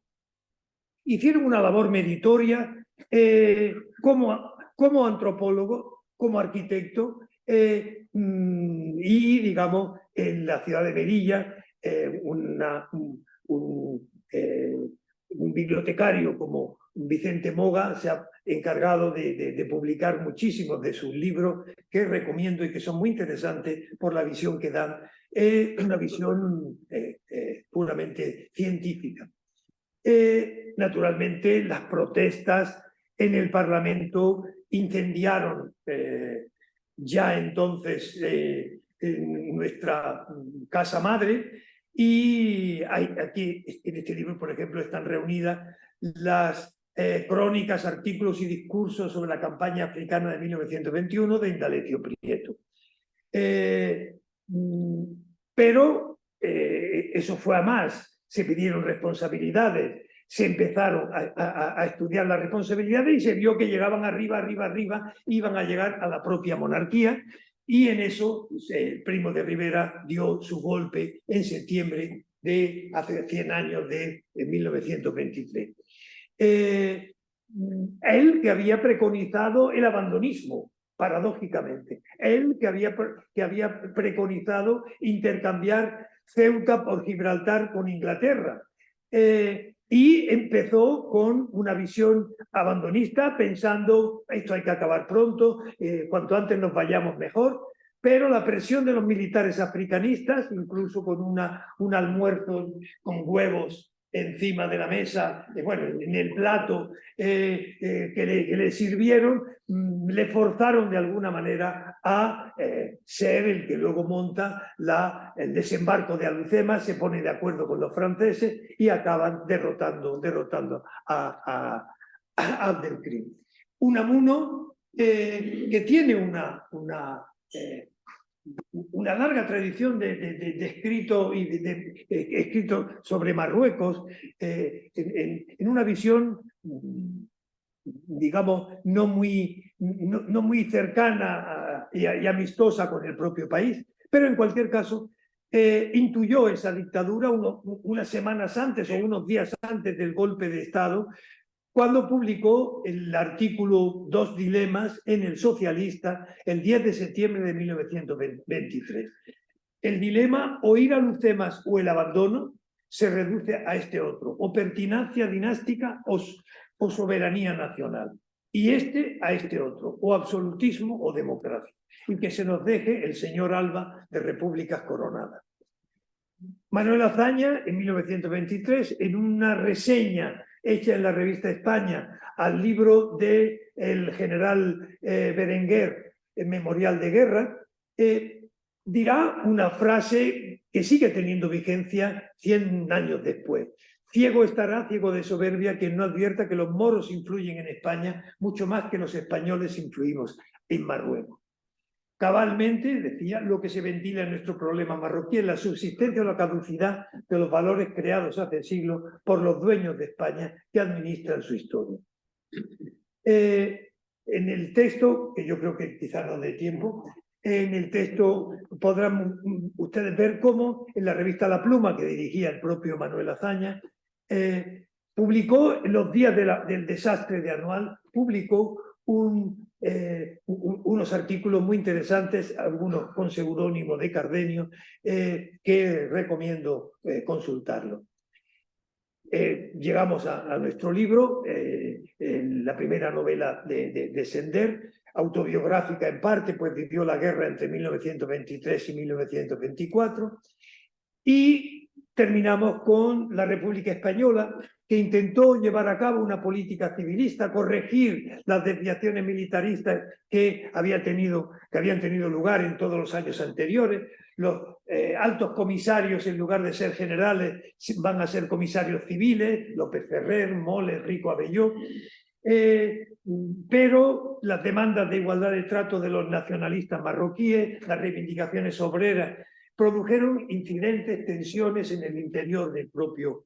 hicieron una labor meritoria como antropólogo, como arquitecto, y, digamos, en la ciudad de Melilla, un bibliotecario como Vicente Moga se ha encargado de publicar muchísimos de sus libros, que recomiendo y que son muy interesantes por la visión que dan, una visión puramente científica. Naturalmente, las protestas en el Parlamento incendiaron ya entonces en nuestra casa madre, y aquí en este libro, por ejemplo, están reunidas las crónicas, artículos y discursos sobre la campaña africana de 1921 de Indalecio Prieto. Pero eso fue a más, se pidieron responsabilidades, se empezaron a estudiar las responsabilidades y se vio que llegaban arriba, iban a llegar a la propia monarquía, y en eso Primo de Rivera dio su golpe en septiembre de hace 100 años de 1923. Él que había preconizado el abandonismo, paradójicamente, él que había preconizado intercambiar Ceuta por Gibraltar con Inglaterra, y empezó con una visión abandonista, pensando esto hay que acabar pronto, cuanto antes nos vayamos mejor. Pero la presión de los militares africanistas, incluso con un almuerzo con huevos encima de la mesa, bueno, en el plato que le sirvieron, le forzaron de alguna manera a ser el que luego monta el desembarco de Alhucemas, se pone de acuerdo con los franceses y acaban derrotando a Abdelkrim. Unamuno, que tiene una larga tradición de escrito y de escrito sobre Marruecos, en una visión, digamos, no muy cercana y amistosa con el propio país, pero en cualquier caso intuyó esa dictadura unas semanas antes o unos días antes del golpe de Estado, cuando publicó el artículo Dos dilemas en El Socialista el 10 de septiembre de 1923. El dilema, o ir a Alhucemas o el abandono, se reduce a este otro: o pertinacia dinástica o soberanía nacional. Y a este otro: o absolutismo o democracia. Y que se nos deje el señor Alba de repúblicas coronadas. Manuel Azaña, en 1923, en una reseña hecha en la revista España al libro del general Berenguer, Memorial de Guerra, dirá una frase que sigue teniendo vigencia 100 años después: ciego estará, ciego de soberbia, quien no advierta que los moros influyen en España mucho más que los españoles influimos en Marruecos. Cabalmente, decía, lo que se ventila en nuestro problema marroquí es la subsistencia o la caducidad de los valores creados hace siglos por los dueños de España que administran su historia. En el texto, que yo creo que quizá no dé tiempo, en el texto podrán ustedes ver cómo en la revista La Pluma, que dirigía el propio Manuel Azaña, publicó en los días del desastre de Anual, publicó unos artículos muy interesantes, algunos con seudónimo de Cardenio, que recomiendo consultarlo. Llegamos a nuestro libro, la primera novela de Sender, autobiográfica en parte, pues vivió la guerra entre 1923 y 1924, y terminamos con la República Española, que intentó llevar a cabo una política civilista, corregir las desviaciones militaristas que habían tenido lugar en todos los años anteriores. Los altos comisarios, en lugar de ser generales, van a ser comisarios civiles: López Ferrer, Moles, Rico Abelló. Pero las demandas de igualdad de trato de los nacionalistas marroquíes, las reivindicaciones obreras, produjeron incidentes, tensiones en el interior del propio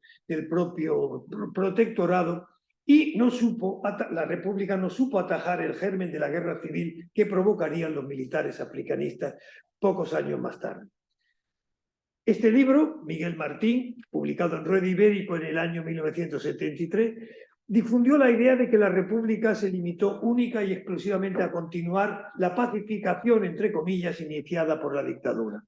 protectorado, y la República no supo atajar el germen de la guerra civil que provocarían los militares africanistas pocos años más tarde. Este libro, Miguel Martín, publicado en Rueda Ibérico en el año 1973, difundió la idea de que la República se limitó única y exclusivamente a continuar la pacificación, entre comillas, iniciada por la dictadura.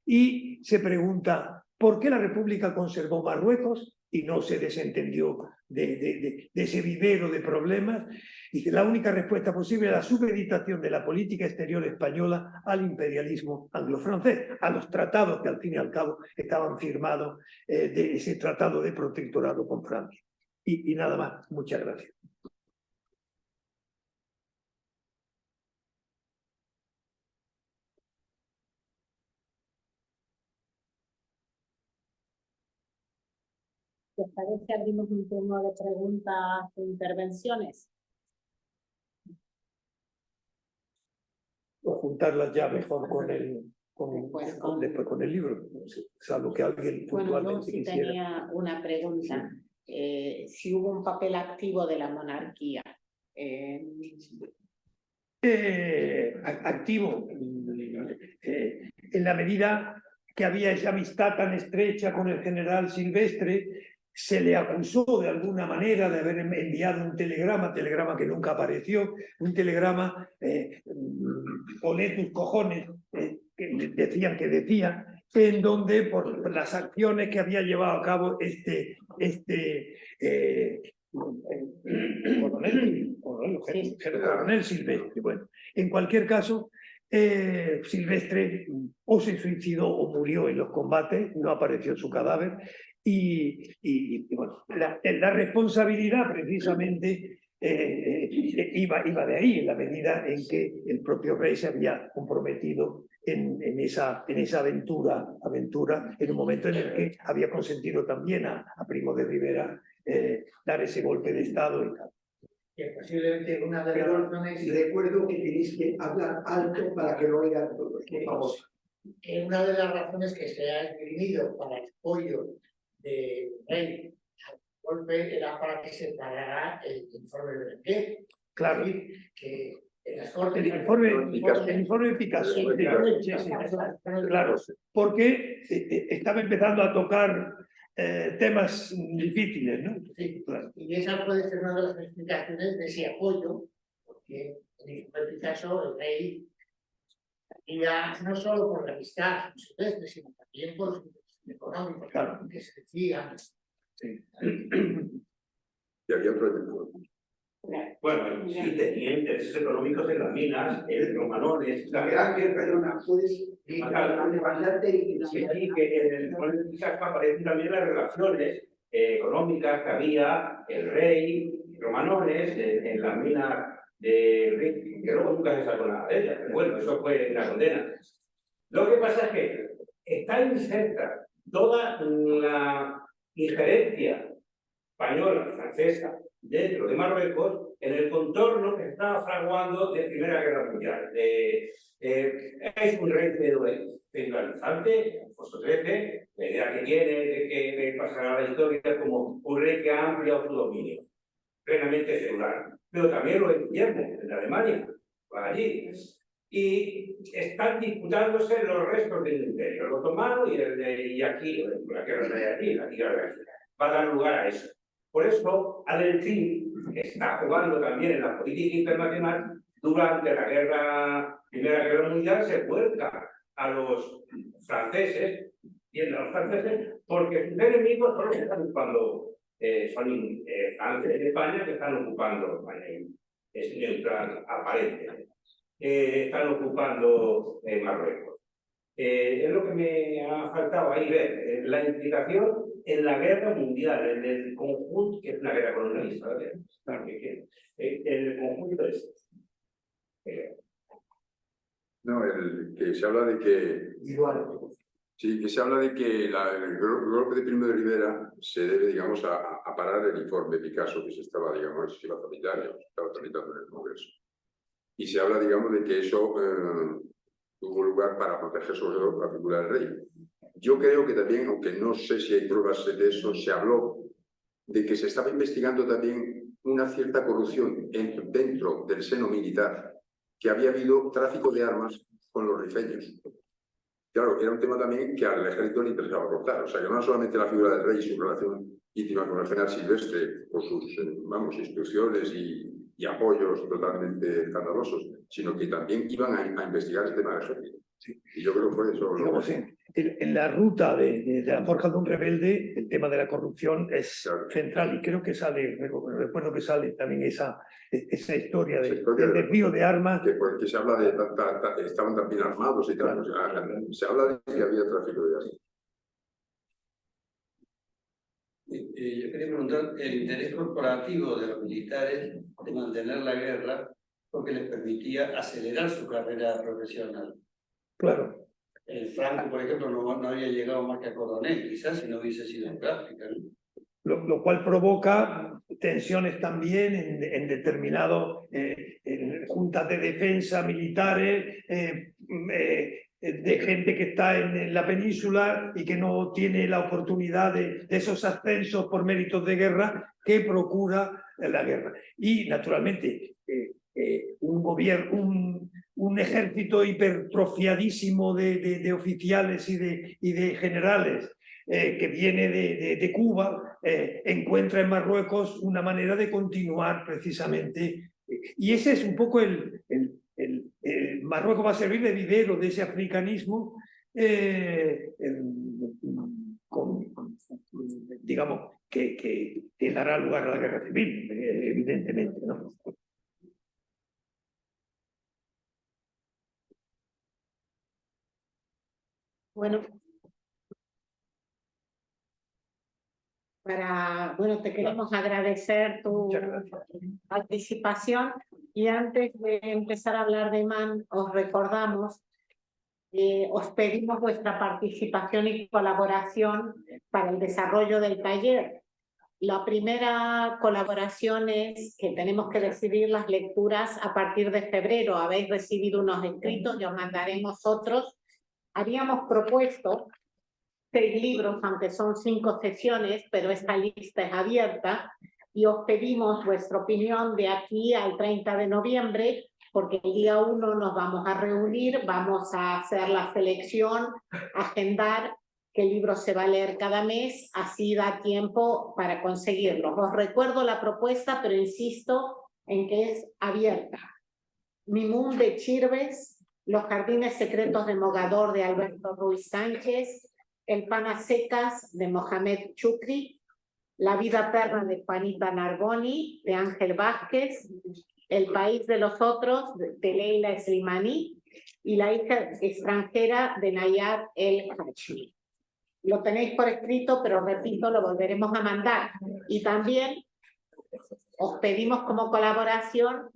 Y se pregunta, ¿por qué la República conservó Marruecos y no se desentendió de ese vivero de problemas. Y que la única respuesta posible es la supeditación de la política exterior española al imperialismo anglo-francés, a los tratados que al fin y al cabo estaban firmados, de ese tratado de protectorado con Francia. Y nada más. Muchas gracias. ¿Les parece que abrimos un turno de preguntas e intervenciones? O juntarlas ya mejor con después con el libro, salvo que alguien Bueno, yo puntualmente sí quisiera. tenía una pregunta. Si hubo un papel activo de la monarquía. Activo, en la medida que había esa amistad tan estrecha con el general Silvestre, se le acusó de alguna manera de haber enviado un telegrama que nunca apareció, un telegrama con tus cojones, que decían que decía, en donde por las acciones que había llevado a cabo coronel Silvestre. Bueno, en cualquier caso, Silvestre o se suicidó o murió en los combates, no apareció su cadáver, y bueno, la responsabilidad precisamente iba de ahí, en la medida en que el propio rey se había comprometido en esa aventura, en un momento en el que había consentido también a Primo de Rivera dar ese golpe de Estado y tal. Que posiblemente una de las razones... Recuerdo que tenéis que hablar alto para que lo oigan todos, por favor. Una de las razones que se ha esgrimido para el apoyo del rey al golpe era para que se pagara el informe de Berenguer. Claro. Es decir, que en las Cortes... El informe de Picasso. Claro, porque estaba empezando a tocar temas difíciles, ¿no? Sí, claro. Y esa puede ser una de las explicaciones de ese apoyo, porque en el informe de Picasso el rey iba no solo por la amistad silvestre, sino también por los intereses económicos, Claro. que se decían. Sí. Y había otro. Bueno, sí, tenía intereses económicos en las minas, en Romanones. La verdad que, perdona, puedes levantarte y... Sí, que en el informe de Picasso aparecen también las relaciones económicas que había el rey Romanones en las minas de Rick, que luego nunca se sacó nada de ella. Pero bueno, eso fue una condena. Lo que pasa es que está inserta toda la injerencia española, francesa, dentro de Marruecos, en el contorno que se estaba fraguando de Primera Guerra Mundial. Es un rey centralizante, Alfonso XIII, la idea que tiene de que pasará a la historia como un rey que ha ampliado su dominio, plenamente feudal. Pero también lo es Guillermo, en Alemania, va allí. Y están disputándose los restos del imperio, el otomano y aquí, la guerra de aquí, la guerra de aquí. Va a dar lugar a eso. Por eso, Adelcrim está jugando también en la política internacional. Durante la Primera Guerra Mundial se vuelca a los franceses, porque sus enemigos son los que están ocupando, son Francia y España, que están ocupando España, es neutral aparente, están ocupando Marruecos. Es lo que me ha faltado ahí ver, la implicación en la guerra mundial, en el conjunto, que es una guerra colonialista, ¿verdad? Claro, en el conjunto es. No, que se habla de que. Sí, que se habla de que el golpe de Primo de Rivera se debe, digamos, a parar el informe Picasso que se estaba, digamos, se iba a tramitar, se estaba tramitando en el Congreso. Y se habla, digamos, de que eso tuvo lugar para proteger sobre todo la figura del rey. Yo creo que también, aunque no sé si hay pruebas de eso, se habló de que se estaba investigando también una cierta corrupción dentro del seno militar, que había habido tráfico de armas con los rifeños. Claro, era un tema también que al ejército le interesaba cortar. O sea, que no solamente la figura del rey y su relación íntima con el general Silvestre, por sus, instrucciones y apoyos totalmente escandalosos, sino que también iban a investigar el tema del ejército. Sí. Y yo creo que fue eso. Digamos, en la ruta de la forja de un rebelde, el tema de la corrupción es central y creo que sale, recuerdo que sale también esa historia del desvío de armas. Que se habla de estaban también armados y tal, se habla de que había tráfico de armas. Yo quería preguntar el interés corporativo de los militares de mantener la guerra porque les permitía acelerar su carrera profesional. Claro. Franco, por ejemplo, no había llegado más que a coronel, quizás si no hubiese sido en África, ¿no? Lo cual provoca tensiones también en determinados en juntas de defensa militares, de gente que está en la península y que no tiene la oportunidad de esos ascensos por méritos de guerra que procura la guerra. Y naturalmente un gobierno, un ejército hipertrofiadísimo de oficiales y de generales que viene de Cuba, encuentra en Marruecos una manera de continuar precisamente. Y ese es un poco Marruecos va a servir de vivero de ese africanismo, digamos, que dará lugar a la guerra civil, evidentemente, ¿no? Bueno, te queremos agradecer tu participación y antes de empezar a hablar de Imán, os recordamos, os pedimos vuestra participación y colaboración para el desarrollo del taller. La primera colaboración es que tenemos que recibir las lecturas a partir de febrero. Habéis recibido unos escritos y os mandaremos otros. Habíamos propuesto 6 libros, aunque son 5 sesiones, pero esta lista es abierta y os pedimos vuestra opinión de aquí al 30 de noviembre, porque el día 1 nos vamos a reunir, vamos a hacer la selección, agendar qué libro se va a leer cada mes, así da tiempo para conseguirlo. Os recuerdo la propuesta, pero insisto en que es abierta. Mimún de Chirves, Los jardines secretos de Mogador de Alberto Ruiz Sánchez, El pan a secas de Mohamed Chukri, La vida perra de Juanita Narboni de Ángel Vázquez, El país de los otros de Leila Slimani y La hija extranjera de Nayar El Hachi. Lo tenéis por escrito, pero repito, lo volveremos a mandar. Y también os pedimos como colaboración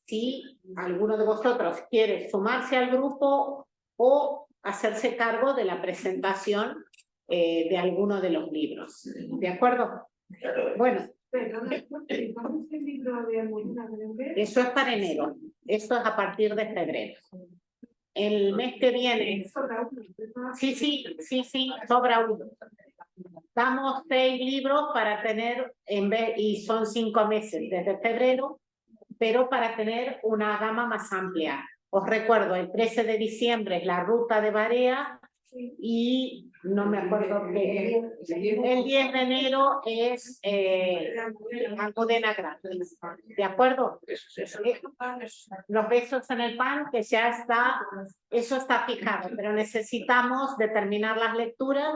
si alguno de vosotros quiere sumarse al grupo o hacerse cargo de la presentación de alguno de los libros. ¿De acuerdo? Bueno. Eso es para enero. Esto es a partir de febrero. El mes que viene. Sí, sobra uno. Damos 6 libros para tener, y son 5 meses desde febrero, pero para tener una gama más amplia. Os recuerdo, el 13 de diciembre es la ruta de Barea y no me acuerdo qué. El 10 de enero es Almudena Grande. ¿De acuerdo? Los besos en el pan, que ya está, eso está fijado, pero necesitamos determinar las lecturas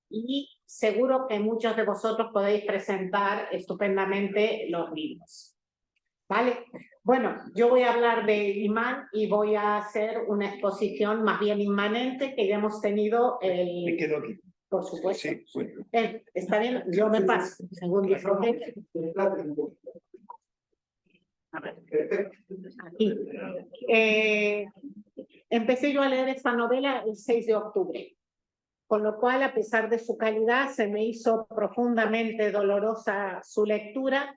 y seguro que muchos de vosotros podéis presentar estupendamente los libros. ¿Vale? Bueno, yo voy a hablar de Imán y voy a hacer una exposición más bien inmanente que ya hemos tenido. Me quedo aquí. Por supuesto. Sí, bueno. Está bien, yo me paso, según dijo. Aquí. Empecé yo a leer esta novela el 6 de octubre, con lo cual, a pesar de su calidad, se me hizo profundamente dolorosa su lectura.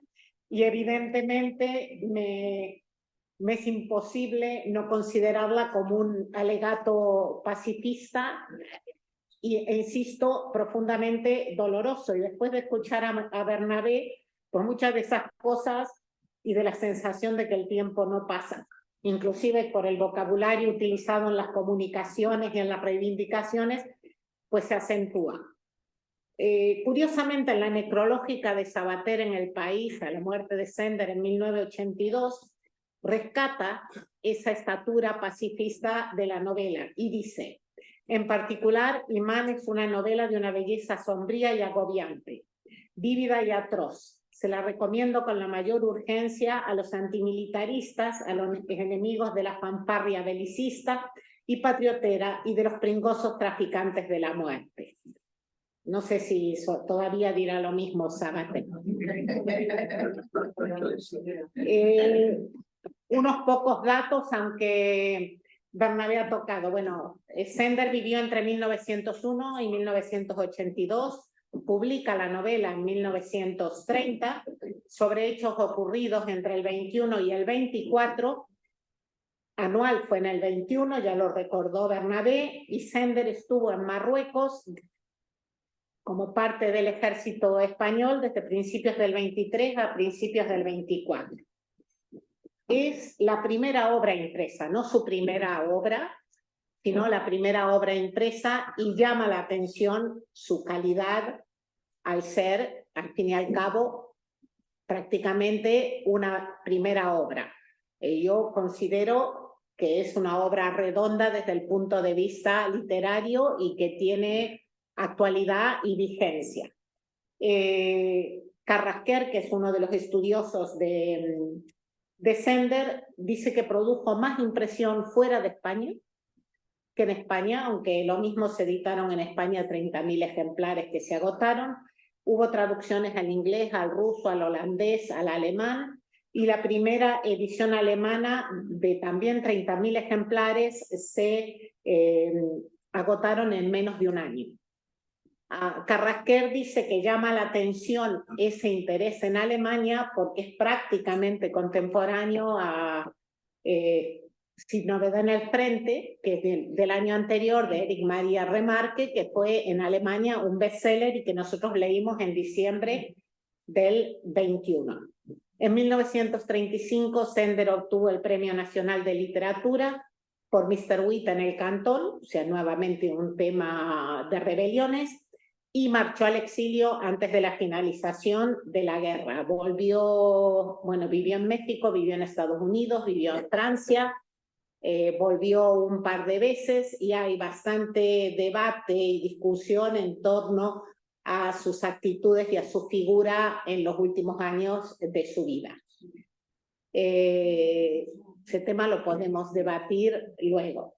Y evidentemente me es imposible no considerarla como un alegato pacifista e insisto, profundamente doloroso. Y después de escuchar a Bernabé, por muchas de esas cosas y de la sensación de que el tiempo no pasa, inclusive por el vocabulario utilizado en las comunicaciones y en las reivindicaciones, pues se acentúa. Curiosamente, en la necrológica de Sabater en El País, a la muerte de Sender en 1982, rescata esa estatura pacifista de la novela y dice: En particular, Imán es una novela de una belleza sombría y agobiante, vívida y atroz. Se la recomiendo con la mayor urgencia a los antimilitaristas, a los enemigos de la fanfarria belicista y patriotera y de los pringosos traficantes de la muerte. No sé si todavía dirá lo mismo Sabater. Unos pocos datos, aunque Bernabé ha tocado. Bueno, Sender vivió entre 1901 y 1982, publica la novela en 1930 sobre hechos ocurridos entre el 21 y el 24. Anual fue en el 21, ya lo recordó Bernabé, y Sender estuvo en Marruecos como parte del ejército español desde principios del 23 a principios del 24. Es la primera obra impresa, no su primera obra, sino la primera obra impresa, y llama la atención su calidad al ser, al fin y al cabo, prácticamente una primera obra. Yo considero que es una obra redonda desde el punto de vista literario y que tiene actualidad y vigencia. Carrasquer, que es uno de los estudiosos de Sender, dice que produjo más impresión fuera de España que en España, aunque lo mismo se editaron en España 30.000 ejemplares que se agotaron. Hubo traducciones al inglés, al ruso, al holandés, al alemán, y la primera edición alemana de también 30.000 ejemplares se agotaron en menos de un año. Carrasquer dice que llama la atención ese interés en Alemania porque es prácticamente contemporáneo a Sin novedad en el frente, que es del año anterior, de Erich Maria Remarque, que fue en Alemania un bestseller y que nosotros leímos en diciembre del 21. En 1935, Sender obtuvo el Premio Nacional de Literatura por Mr. Witt en el Cantón, o sea, nuevamente un tema de rebeliones, y marchó al exilio antes de la finalización de la guerra. Volvió, bueno, vivió en México, vivió en Estados Unidos, vivió en Francia, volvió un par de veces, y hay bastante debate y discusión en torno a sus actitudes y a su figura en los últimos años de su vida. Ese tema lo podemos debatir luego.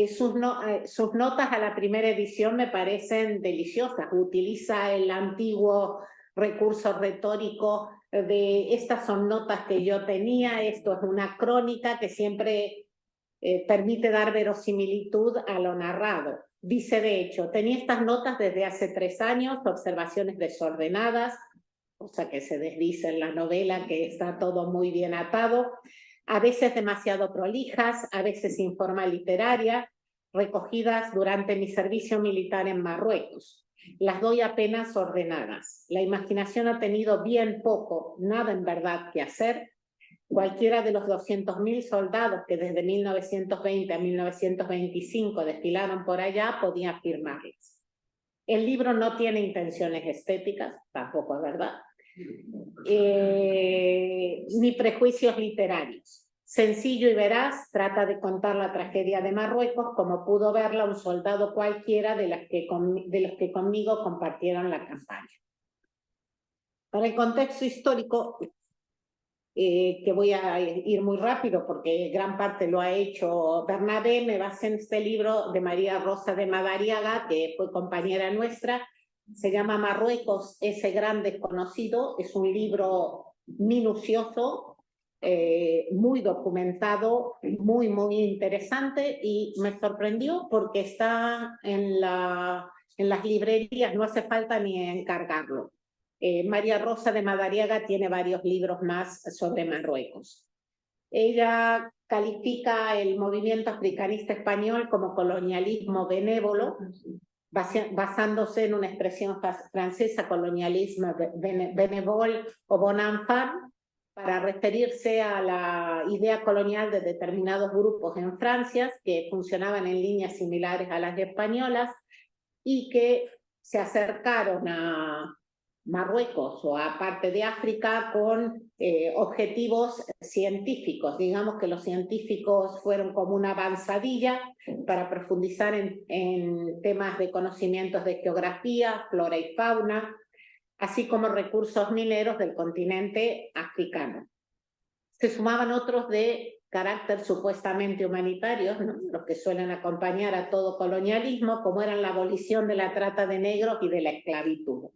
Sus notas a la primera edición me parecen deliciosas. Utiliza el antiguo recurso retórico de estas son notas que yo tenía, esto es una crónica, que siempre permite dar verosimilitud a lo narrado. Dice, de hecho, tenía estas notas desde hace 3 años, observaciones desordenadas, cosa que se desdice en la novela, que está todo muy bien atado, a veces demasiado prolijas, a veces sin forma literaria, recogidas durante mi servicio militar en Marruecos. Las doy apenas ordenadas. La imaginación ha tenido bien poco, nada en verdad que hacer. Cualquiera de los 200.000 soldados que desde 1920 a 1925 desfilaron por allá podía afirmarles. El libro no tiene intenciones estéticas, tampoco es verdad, ni prejuicios literarios. Sencillo y veraz, trata de contar la tragedia de Marruecos como pudo verla un soldado cualquiera de los que conmigo compartieron la campaña. Para el contexto histórico, que voy a ir muy rápido porque gran parte lo ha hecho Bernabé, me basé en este libro de María Rosa de Madariaga, que fue compañera nuestra. Se llama Marruecos, ese gran desconocido. Es un libro minucioso, muy documentado, muy interesante, y me sorprendió porque está en las librerías, no hace falta ni encargarlo. María Rosa de Madariaga tiene varios libros más sobre Marruecos. Ella califica el movimiento africanista español como colonialismo benévolo, basándose en una expresión francesa, colonialisme bénévole o bon enfant, para referirse a la idea colonial de determinados grupos en Francia que funcionaban en líneas similares a las españolas y que se acercaron a Marruecos o a parte de África con objetivos científicos. Digamos que los científicos fueron como una avanzadilla para profundizar en temas de conocimientos de geografía, flora y fauna, así como recursos mineros del continente africano. Se sumaban otros de carácter supuestamente humanitarios, ¿no?, los que suelen acompañar a todo colonialismo, como eran la abolición de la trata de negros y de la esclavitud,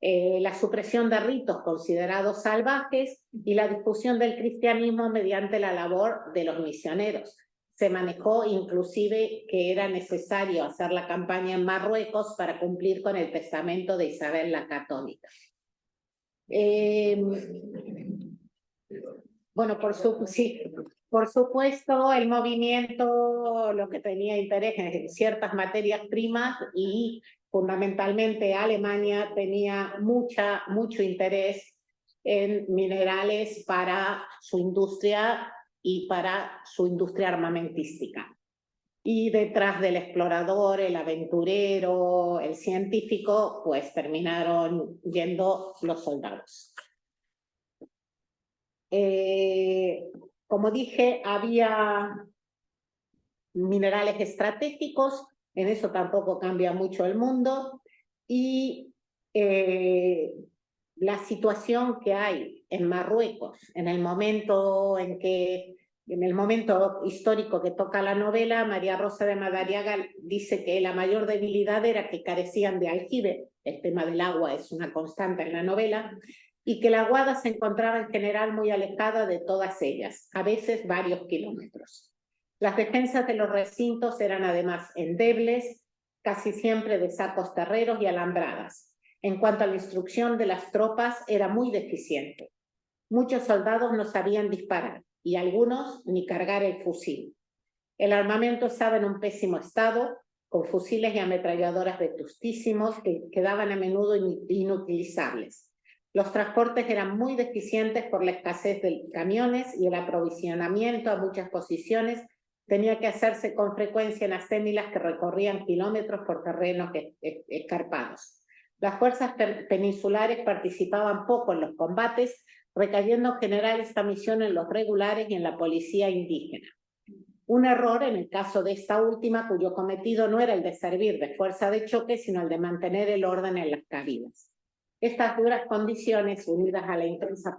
la supresión de ritos considerados salvajes y la difusión del cristianismo mediante la labor de los misioneros. Se manejó inclusive que era necesario hacer la campaña en Marruecos para cumplir con el testamento de Isabel la Católica. Bueno, por supuesto, el movimiento lo que tenía interés en ciertas materias primas y fundamentalmente Alemania tenía mucho interés en minerales para su industria y para su industria armamentística. Y detrás del explorador, el aventurero, el científico, pues terminaron yendo los soldados. Como dije, había minerales estratégicos, en eso tampoco cambia mucho el mundo, y la situación que hay en Marruecos, en el momento histórico que toca la novela, María Rosa de Madariaga dice que la mayor debilidad era que carecían de aljibe, el tema del agua es una constante en la novela, y que la Guada se encontraba en general muy alejada de todas ellas, a veces varios kilómetros. Las defensas de los recintos eran además endebles, casi siempre de sacos terreros y alambradas. En cuanto a la instrucción de las tropas, era muy deficiente. Muchos soldados no sabían disparar y algunos ni cargar el fusil. El armamento estaba en un pésimo estado, con fusiles y ametralladoras vetustísimos que quedaban a menudo inutilizables. Los transportes eran muy deficientes por la escasez de camiones y el aprovisionamiento a muchas posiciones tenía que hacerse con frecuencia en acémilas que recorrían kilómetros por terrenos escarpados. Las fuerzas peninsulares participaban poco en los combates, recayendo en general esta misión en los regulares y en la policía indígena. Un error en el caso de esta última, cuyo cometido no era el de servir de fuerza de choque, sino el de mantener el orden en las cabinas. Estas duras condiciones, unidas a la intensa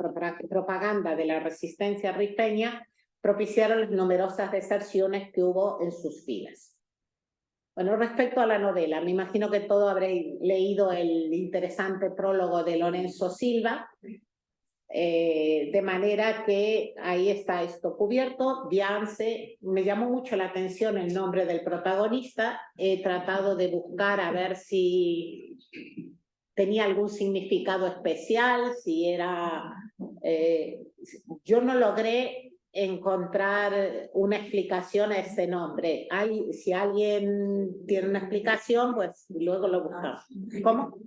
propaganda de la resistencia rifeña, propiciaron las numerosas deserciones que hubo en sus filas. Bueno, respecto a la novela, me imagino que todos habréis leído el interesante prólogo de Lorenzo Silva, de manera que ahí está esto cubierto. Biance, me llamó mucho la atención el nombre del protagonista, he tratado de buscar a ver si tenía algún significado especial, si era... yo no logré encontrar una explicación a ese nombre. Si alguien tiene una explicación, pues luego lo buscamos. ¿Cómo?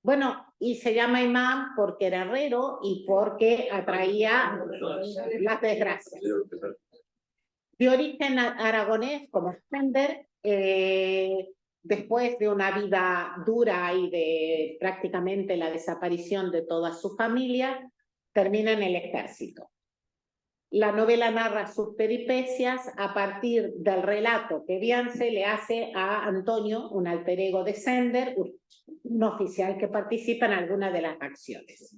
Bueno, y se llama imán porque era herrero y porque atraía las desgracias. De origen aragonés, como Stender, después de una vida dura y de prácticamente la desaparición de toda su familia, termina en el ejército. La novela narra sus peripecias a partir del relato que Biance le hace a Antonio, un alter ego de Sender, un oficial que participa en alguna de las acciones.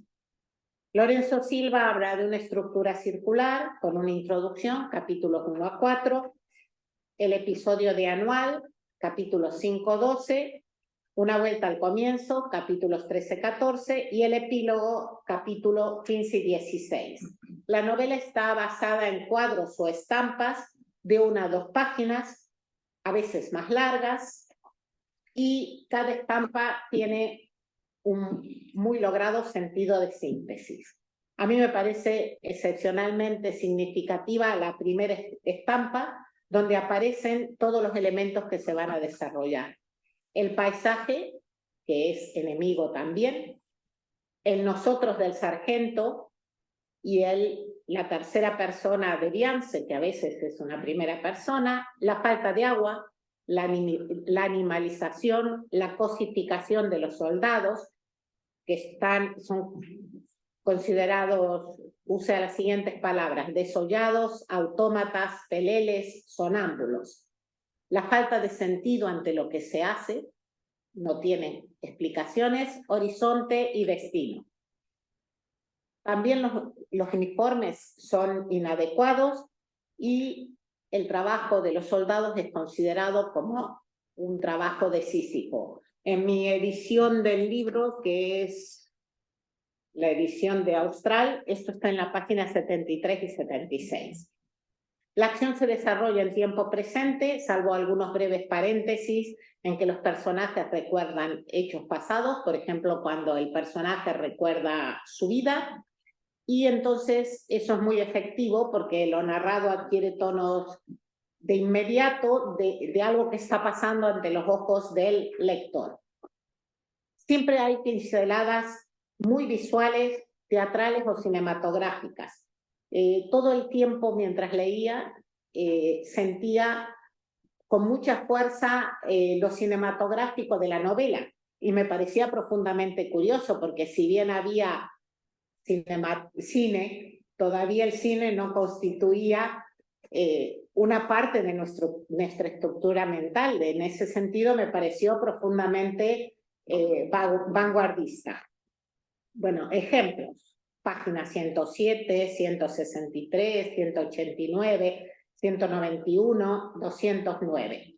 Lorenzo Silva habla de una estructura circular con una introducción, capítulos 1 a 4, el episodio de anual, capítulos 5-12, una vuelta al comienzo, capítulos 13-14, y el epílogo, capítulo 15 y 16. La novela está basada en cuadros o estampas de 1 a 2 páginas, a veces más largas, y cada estampa tiene un muy logrado sentido de síntesis. A mí me parece excepcionalmente significativa la primera estampa, donde aparecen todos los elementos que se van a desarrollar. El paisaje, que es enemigo también, el nosotros del sargento y la tercera persona de Biance, que a veces es una primera persona, la falta de agua, la animalización, la cosificación de los soldados, que son considerados, usa las siguientes palabras: desollados, autómatas, peleles, sonámbulos. La falta de sentido ante lo que se hace, no tiene explicaciones, horizonte y destino. También los uniformes son inadecuados y el trabajo de los soldados es considerado como un trabajo de Sísifo. En mi edición del libro, que es la edición de Austral, esto está en la página 73 y 76. La acción se desarrolla en tiempo presente, salvo algunos breves paréntesis en que los personajes recuerdan hechos pasados, por ejemplo, cuando el personaje recuerda su vida, y entonces eso es muy efectivo porque lo narrado adquiere tonos de inmediato de algo que está pasando ante los ojos del lector. Siempre hay pinceladas muy visuales, teatrales o cinematográficas. Todo el tiempo mientras leía sentía con mucha fuerza lo cinematográfico de la novela y me parecía profundamente curioso porque si bien había cine, todavía el cine no constituía una parte de nuestra estructura mental. En ese sentido me pareció profundamente vanguardista. Bueno, ejemplos: página 107, 163, 189, 191, 209.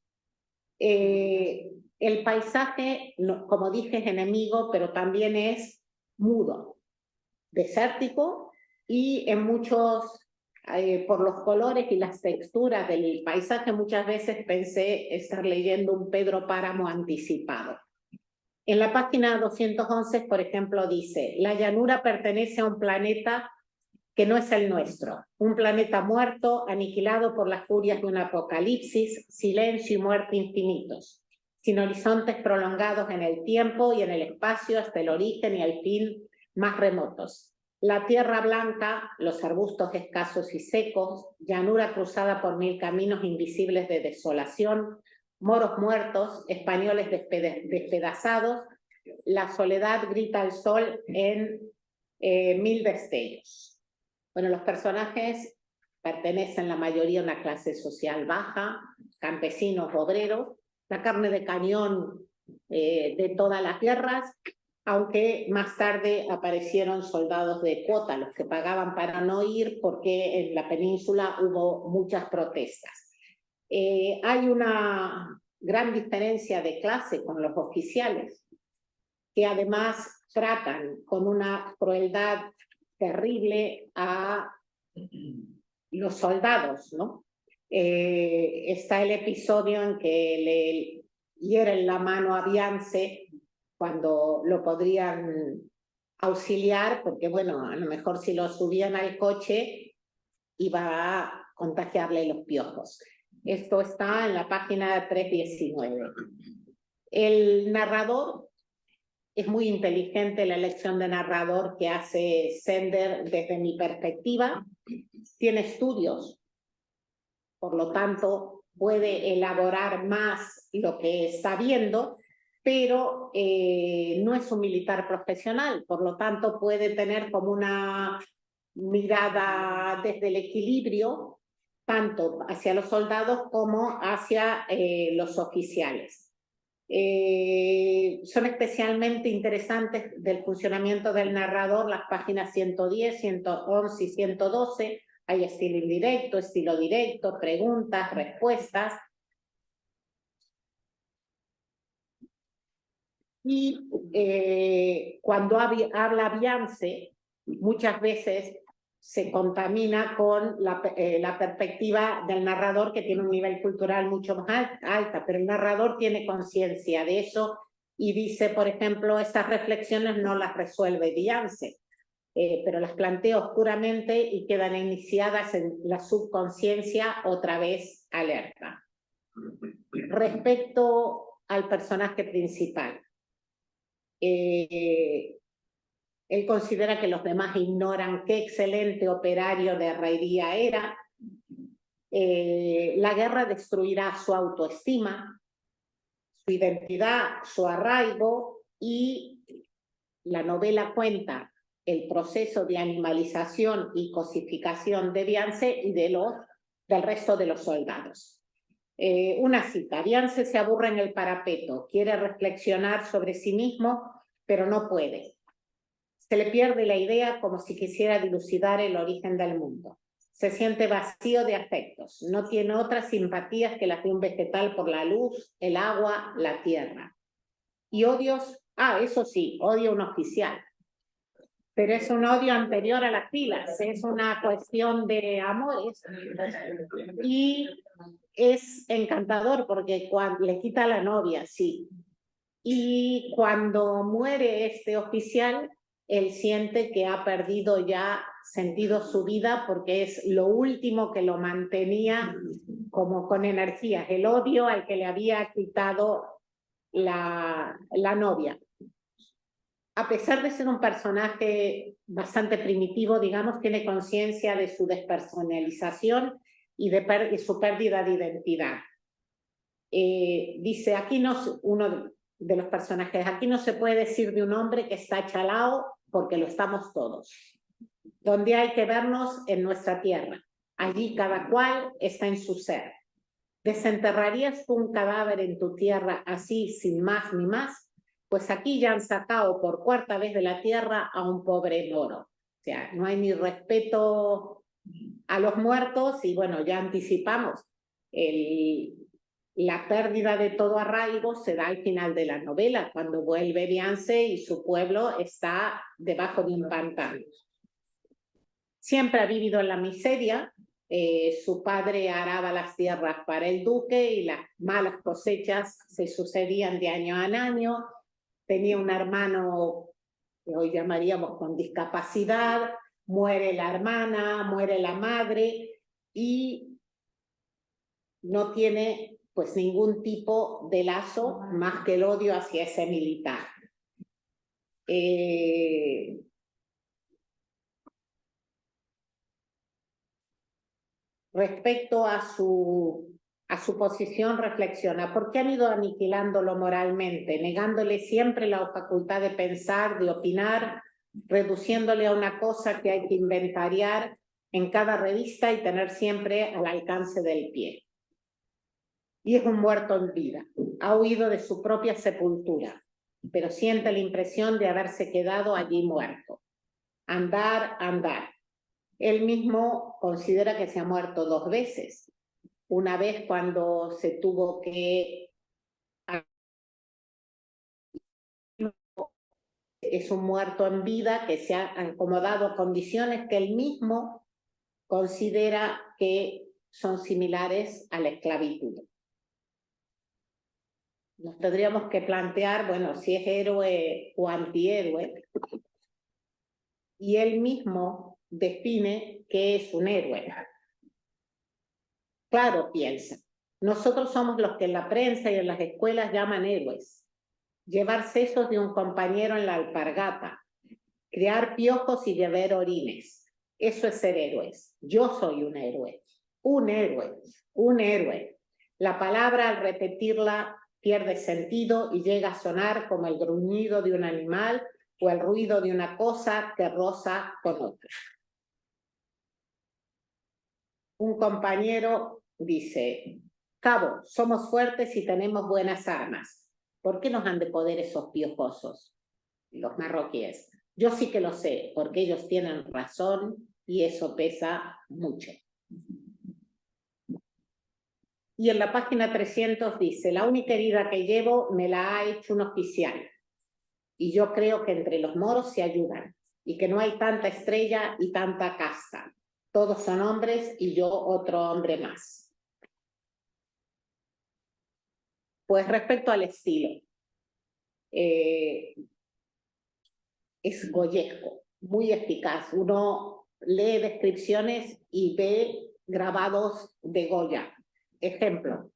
El paisaje, como dije, es enemigo, pero también es mudo, desértico, y en muchos, por los colores y las texturas del paisaje, muchas veces pensé estar leyendo un Pedro Páramo anticipado. En la página 211, por ejemplo, dice: la llanura pertenece a un planeta que no es el nuestro, un planeta muerto, aniquilado por las furias de un apocalipsis, silencio y muerte infinitos, sin horizontes prolongados en el tiempo y en el espacio hasta el origen y el fin más remotos. La tierra blanca, los arbustos escasos y secos, llanura cruzada por 1000 caminos invisibles de desolación, moros muertos, españoles despedazados, la soledad grita al sol en 1000 destellos. Bueno, los personajes pertenecen la mayoría a una clase social baja, campesinos, obreros, la carne de cañón de todas las guerras, aunque más tarde aparecieron soldados de cuota, los que pagaban para no ir porque en la península hubo muchas protestas. Hay una gran diferencia de clase con los oficiales, que además tratan con una crueldad terrible a los soldados, ¿no? Está el episodio en que le hieren la mano a Biance cuando lo podrían auxiliar, porque bueno, a lo mejor si lo subían al coche iba a contagiarle los piojos. Esto está en la página 319. El narrador, es muy inteligente la elección de narrador que hace Sender desde mi perspectiva. Tiene estudios, por lo tanto puede elaborar más lo que está viendo, pero no es un militar profesional, por lo tanto puede tener como una mirada desde el equilibrio, tanto hacia los soldados como hacia los oficiales. Son especialmente interesantes del funcionamiento del narrador las páginas 110, 111 y 112. Hay estilo indirecto, estilo directo, preguntas, respuestas. Y cuando habla Biance, muchas veces se contamina con la perspectiva del narrador, que tiene un nivel cultural mucho más alta, pero el narrador tiene conciencia de eso y dice, por ejemplo, estas reflexiones no las resuelve Biance, pero las plantea oscuramente y quedan iniciadas en la subconsciencia otra vez alerta. Respecto al personaje principal, él considera que los demás ignoran qué excelente operario de herrería era. La guerra destruirá su autoestima, su identidad, su arraigo, y la novela cuenta el proceso de animalización y cosificación de Viance y del resto de los soldados. Una cita: Viance se aburre en el parapeto, quiere reflexionar sobre sí mismo, pero no puede. Se le pierde la idea como si quisiera dilucidar el origen del mundo. Se siente vacío de afectos, no tiene otras simpatías que las de un vegetal por la luz, el agua, la tierra. Y odios, eso sí, odia a un oficial. Pero es un odio anterior a las filas, es una cuestión de amores. Y es encantador porque cuando le quita a la novia, sí. Y cuando muere este oficial, él siente que ha perdido ya sentido su vida porque es lo último que lo mantenía como con energías, el odio al que le había quitado la novia. A pesar de ser un personaje bastante primitivo, digamos, tiene conciencia de su despersonalización y de su pérdida de identidad. Dice, uno de los personajes, aquí no se puede decir de un hombre que está chalao porque lo estamos todos. Donde hay que vernos en nuestra tierra. Allí cada cual está en su ser. ¿Desenterrarías tú un cadáver en tu tierra así, sin más ni más? Pues aquí ya han sacado por cuarta vez de la tierra a un pobre moro. O sea, no hay ni respeto a los muertos y bueno, ya anticipamos. La pérdida de todo arraigo se da al final de la novela, cuando vuelve Viance y su pueblo está debajo de un pantano. Siempre ha vivido en la miseria. Su padre araba las tierras para el duque y las malas cosechas se sucedían de año en año. Tenía un hermano que hoy llamaríamos con discapacidad, muere la hermana, muere la madre y no tiene pues ningún tipo de lazo más que el odio hacia ese militar. Respecto a su posición, reflexiona: ¿por qué han ido aniquilándolo moralmente, negándole siempre la facultad de pensar, de opinar, reduciéndole a una cosa que hay que inventariar en cada revista y tener siempre al alcance del pie? Y es un muerto en vida, ha huido de su propia sepultura, pero siente la impresión de haberse quedado allí muerto. Andar, andar. Él mismo considera que se ha muerto 2 veces. Una vez cuando se tuvo que... Es un muerto en vida que se ha acomodado a condiciones que él mismo considera que son similares a la esclavitud. Nos tendríamos que plantear, bueno, si es héroe o antihéroe, y él mismo define qué es un héroe. Claro, piensa, nosotros somos los que en la prensa y en las escuelas llaman héroes. Llevar sesos de un compañero en la alpargata, crear piojos y beber orines. Eso es ser héroes. Yo soy un héroe. Un héroe. Un héroe. La palabra, al repetirla, pierde sentido y llega a sonar como el gruñido de un animal o el ruido de una cosa que roza con otra. Un compañero dice: Cabo, somos fuertes y tenemos buenas armas. ¿Por qué nos han de poder esos piojosos? Los marroquíes. Yo sí que lo sé, porque ellos tienen razón y eso pesa mucho. Y en la página 300 dice: la única herida que llevo me la ha hecho un oficial. Y yo creo que entre los moros se ayudan y que no hay tanta estrella y tanta casta. Todos son hombres y yo otro hombre más. Pues respecto al estilo, es goyesco, muy eficaz. Uno lee descripciones y ve grabados de Goya. Ejemplo: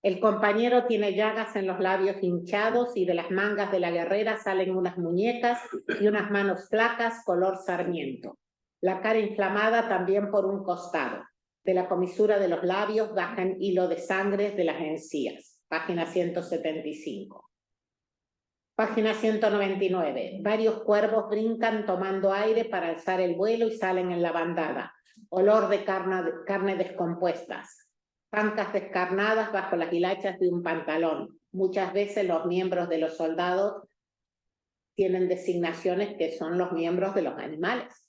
el compañero tiene llagas en los labios hinchados y de las mangas de la guerrera salen unas muñecas y unas manos flacas color sarmiento. La cara inflamada también por un costado. De la comisura de los labios baja un hilo de sangre de las encías. página 175. Página 199. Varios cuervos brincan tomando aire para alzar el vuelo y salen en la bandada. Olor de carne descompuestas. Pancas descarnadas bajo las hilachas de un pantalón. Muchas veces los miembros de los soldados tienen designaciones que son los miembros de los animales.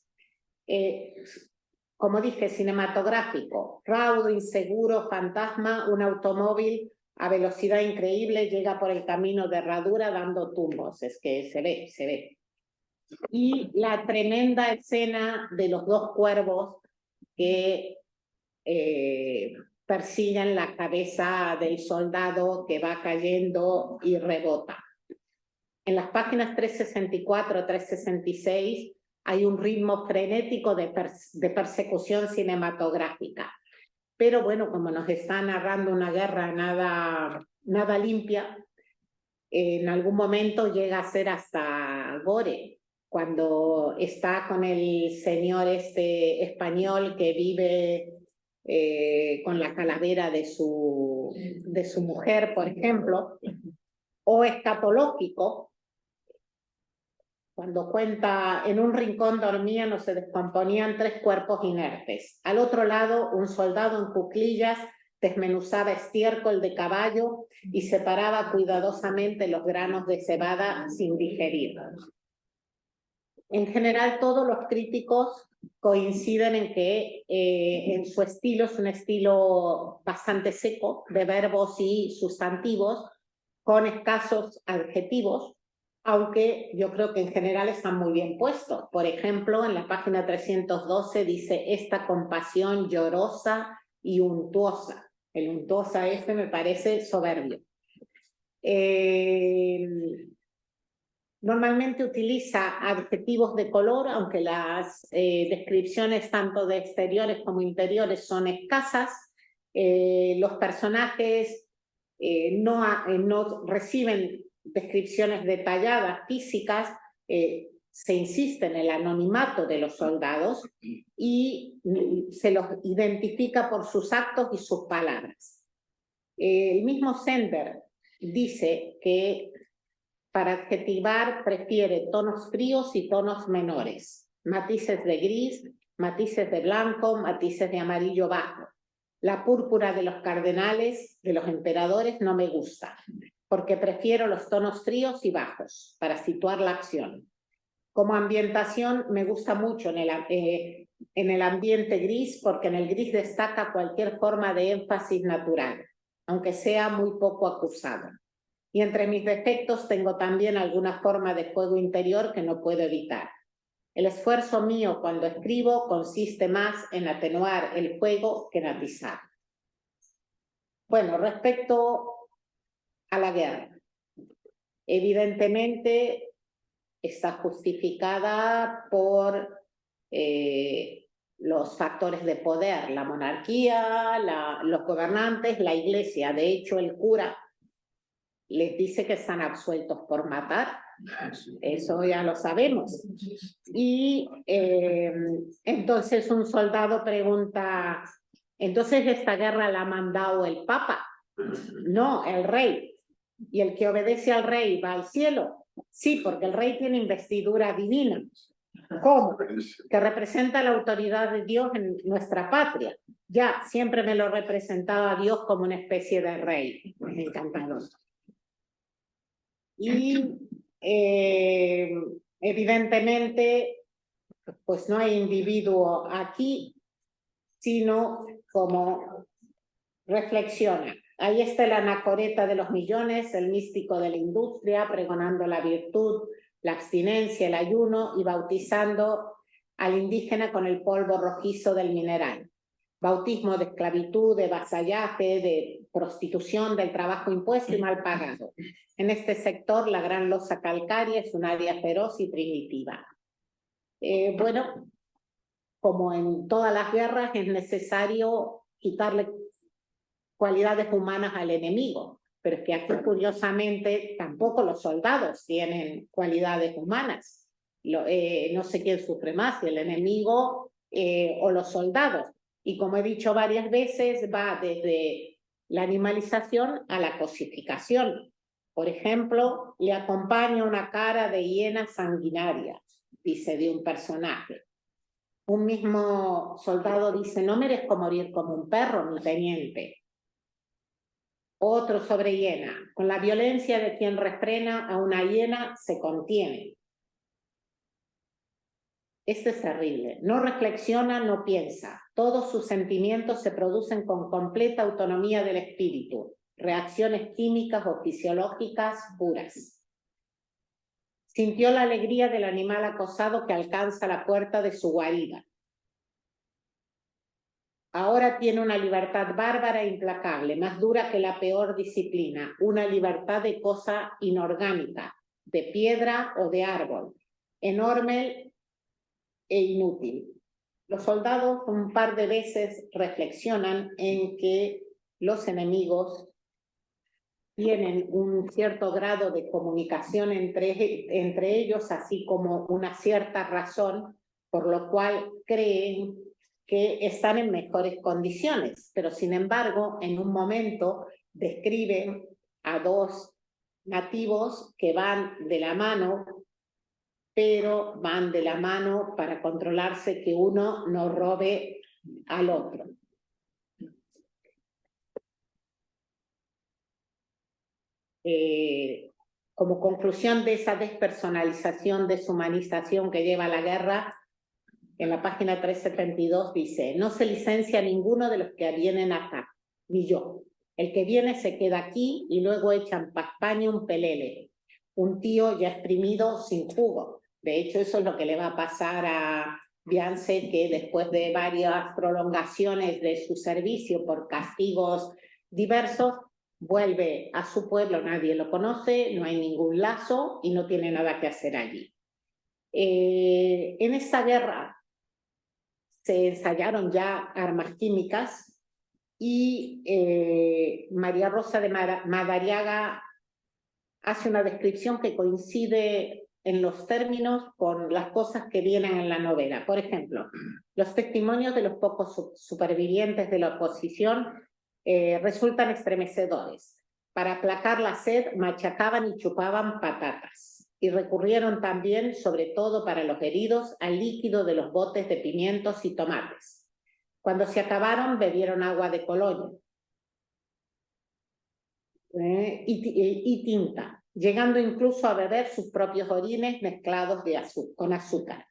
Como dije, cinematográfico, raudo, inseguro, fantasma, un automóvil a velocidad increíble llega por el camino de herradura dando tumbos. Es que se ve. Y la tremenda escena de los dos cuervos que persiguen la cabeza del soldado que va cayendo y rebota. En las páginas 364, 366 hay un ritmo frenético de persecución cinematográfica. Pero bueno, como nos está narrando una guerra nada limpia, en algún momento llega a ser hasta gore, cuando está con el señor español que vive con la calavera de su mujer, por ejemplo, o escatológico, cuando cuenta, en un rincón dormían o se descomponían 3 cuerpos inertes. Al otro lado, un soldado en cuclillas desmenuzaba estiércol de caballo y separaba cuidadosamente los granos de cebada sin digerir. En general, todos los críticos coinciden en que en su estilo es un estilo bastante seco, de verbos y sustantivos, con escasos adjetivos, aunque yo creo que en general están muy bien puestos. Por ejemplo, en la página 312 dice esta compasión llorosa y untuosa. El untuosa me parece soberbio. Normalmente utiliza adjetivos de color, aunque las descripciones tanto de exteriores como interiores son escasas. Los personajes no reciben descripciones detalladas, físicas, se insiste en el anonimato de los soldados y se los identifica por sus actos y sus palabras. El mismo Sender dice que para adjetivar prefiere tonos fríos y tonos menores, matices de gris, matices de blanco, matices de amarillo bajo. La púrpura de los cardenales, de los emperadores, no me gusta, porque prefiero los tonos fríos y bajos para situar la acción. Como ambientación me gusta mucho en el ambiente gris, porque en el gris destaca cualquier forma de énfasis natural, aunque sea muy poco acusado. Y entre mis defectos tengo también alguna forma de fuego interior que no puedo evitar. El esfuerzo mío cuando escribo consiste más en atenuar el fuego que en atizar. Bueno, respecto a la guerra, evidentemente está justificada por los factores de poder, la monarquía, los gobernantes, la iglesia. De hecho, el cura les dice que están absueltos por matar. Eso ya lo sabemos. Y entonces un soldado pregunta, ¿entonces esta guerra la ha mandado el Papa? No, el rey. ¿Y el que obedece al rey va al cielo? Sí, porque el rey tiene investidura divina. ¿Cómo? Que representa la autoridad de Dios en nuestra patria. Ya, siempre me lo representaba a Dios como una especie de rey. Me encantador. Y evidentemente, pues no hay individuo aquí, sino como reflexiona. Ahí está el anacoreta de los millones, el místico de la industria, pregonando la virtud, la abstinencia, el ayuno y bautizando al indígena con el polvo rojizo del mineral. Bautismo de esclavitud, de vasallaje, de prostitución, del trabajo impuesto y mal pagado. En este sector, la gran losa calcárea es un área feroz y primitiva. Bueno, como en todas las guerras, es necesario quitarle cualidades humanas al enemigo, pero es que aquí, curiosamente, tampoco los soldados tienen cualidades humanas. No sé quién sufre más, si el enemigo o los soldados. Y como he dicho varias veces, va desde la animalización a la cosificación. Por ejemplo, le acompaña una cara de hiena sanguinaria, dice de un personaje. Un mismo soldado dice, no merezco morir como un perro, mi teniente. Otro sobre hiena, con la violencia de quien refrena a una hiena se contiene. Este es terrible. No reflexiona, no piensa. Todos sus sentimientos se producen con completa autonomía del espíritu. Reacciones químicas o fisiológicas puras. Sintió la alegría del animal acosado que alcanza la puerta de su guarida. Ahora tiene una libertad bárbara e implacable, más dura que la peor disciplina, una libertad de cosa inorgánica, de piedra o de árbol, enorme e inútil. Los soldados un par de veces reflexionan en que los enemigos tienen un cierto grado de comunicación entre ellos, así como una cierta razón, por lo cual creen que están en mejores condiciones, pero sin embargo, en un momento describen a dos nativos que van de la mano, pero van de la mano para controlarse que uno no robe al otro. Como conclusión de esa despersonalización, deshumanización que lleva a la guerra, en la página 372 dice, no se licencia ninguno de los que vienen acá, ni yo. El que viene se queda aquí y luego echan pa' España un pelele, un tío ya exprimido sin jugo. De hecho, eso es lo que le va a pasar a Biance, que después de varias prolongaciones de su servicio por castigos diversos, vuelve a su pueblo, nadie lo conoce, no hay ningún lazo y no tiene nada que hacer allí. En esta guerra se ensayaron ya armas químicas y María Rosa de Madariaga hace una descripción que coincide en los términos con las cosas que vienen en la novela. Por ejemplo, los testimonios de los pocos supervivientes de la oposición resultan estremecedores. Para aplacar la sed, machacaban y chupaban patatas. Y recurrieron también, sobre todo para los heridos, al líquido de los botes de pimientos y tomates. Cuando se acabaron, bebieron agua de colonia y tinta, llegando incluso a beber sus propios orines mezclados con azúcar.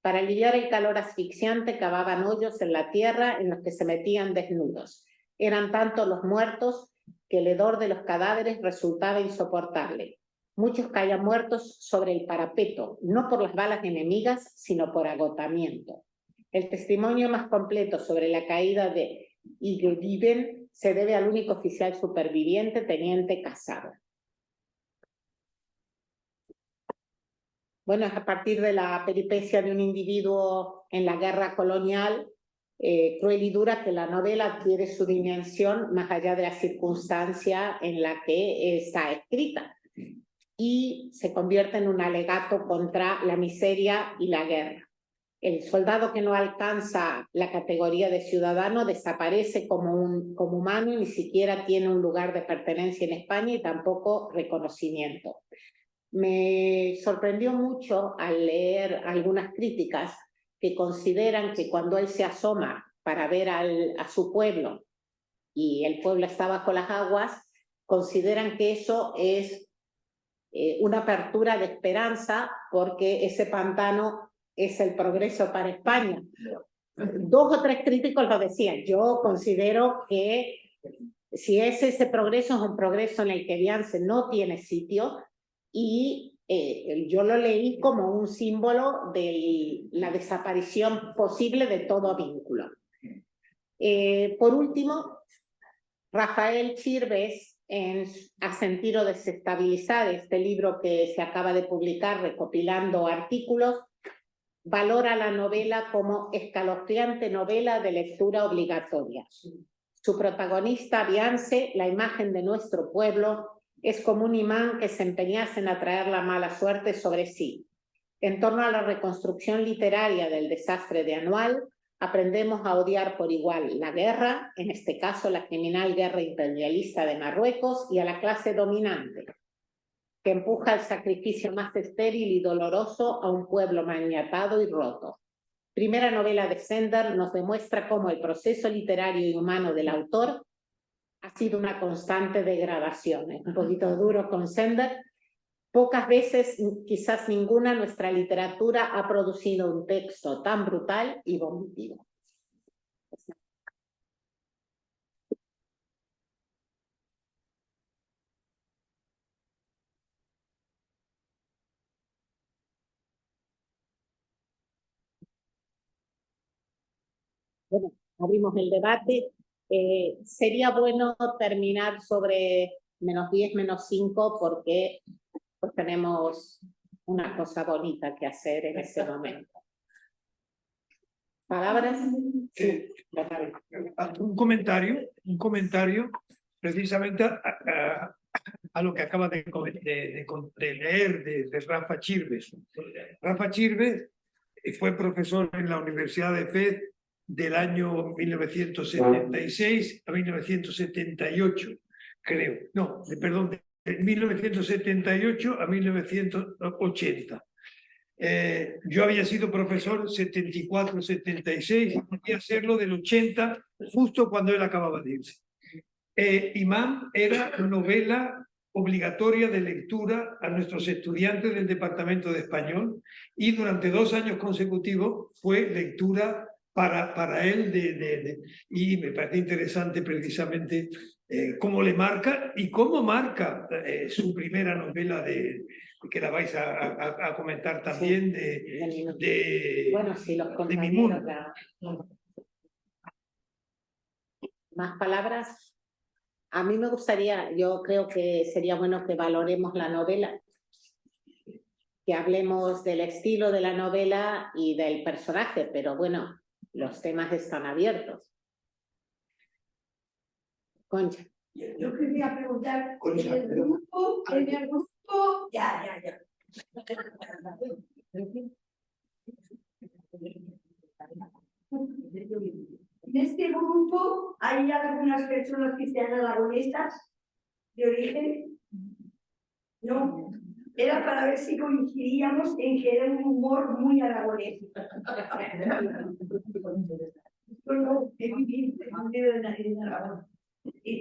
Para aliviar el calor asfixiante, cavaban hoyos en la tierra en los que se metían desnudos. Eran tantos los muertos que el hedor de los cadáveres resultaba insoportable. Muchos caían muertos sobre el parapeto, no por las balas enemigas, sino por agotamiento. El testimonio más completo sobre la caída de Igediven se debe al único oficial superviviente, teniente Casado. Bueno, es a partir de la peripecia de un individuo en la guerra colonial, cruel y dura, que la novela adquiere su dimensión más allá de la circunstancia en la que está escrita y se convierte en un alegato contra la miseria y la guerra. El soldado que no alcanza la categoría de ciudadano desaparece como humano y ni siquiera tiene un lugar de pertenencia en España y tampoco reconocimiento. Me sorprendió mucho al leer algunas críticas que consideran que cuando él se asoma para ver a su pueblo y el pueblo está bajo las aguas, consideran que eso es una apertura de esperanza porque ese pantano es el progreso para España. 2 o 3 críticos lo decían. Yo considero que si es ese progreso, es un progreso en el que Biance no tiene sitio y yo lo leí como un símbolo de la desaparición posible de todo vínculo. Por último, Rafael Chirves, en A sentir o desestabilizar, este libro que se acaba de publicar recopilando artículos, valora la novela como escalofriante novela de lectura obligatoria. Su protagonista, Biance, la imagen de nuestro pueblo, es como un imán que se empeñase en atraer la mala suerte sobre sí. En torno a la reconstrucción literaria del desastre de Anual, Aprendemos a odiar por igual la guerra, en este caso la criminal guerra imperialista de Marruecos, y a la clase dominante, que empuja el sacrificio más estéril y doloroso a un pueblo maniatado y roto. Primera novela de Sender nos demuestra cómo el proceso literario y humano del autor ha sido una constante degradación. Es un poquito duro con Sender. Pocas veces, quizás ninguna, nuestra literatura ha producido un texto tan brutal y vomitivo. Bueno, abrimos el debate. Sería bueno terminar sobre -10, -5, porque pues tenemos una cosa bonita que hacer en ese momento. ¿Palabras? Sí. Un comentario precisamente a lo que acaba de leer de Rafa Chirves. Rafa Chirves fue profesor en la Universidad de Fez del año 1976 a 1978, creo. No, perdón, de 1978 a 1980. Yo había sido profesor 74-76 y podía hacerlo del 80, justo cuando él acababa de irse. Imán era novela obligatoria de lectura a nuestros estudiantes del Departamento de Español, y durante 2 años consecutivos fue lectura para él, y me parece interesante precisamente cómo le marca y cómo marca su primera novela, que la vais a comentar también, bueno, sí, los de Mi Mundo. ¿Más palabras? A mí me gustaría, yo creo que sería bueno que valoremos la novela, que hablemos del estilo de la novela y del personaje, pero bueno, los temas están abiertos. Concha. Yo quería preguntar, Concha, en el grupo, ya. En este grupo hay algunas personas que sean aragonesas de origen. No, era para ver si coincidíamos en que era un humor muy aragonés. No, he vivido en Aragón.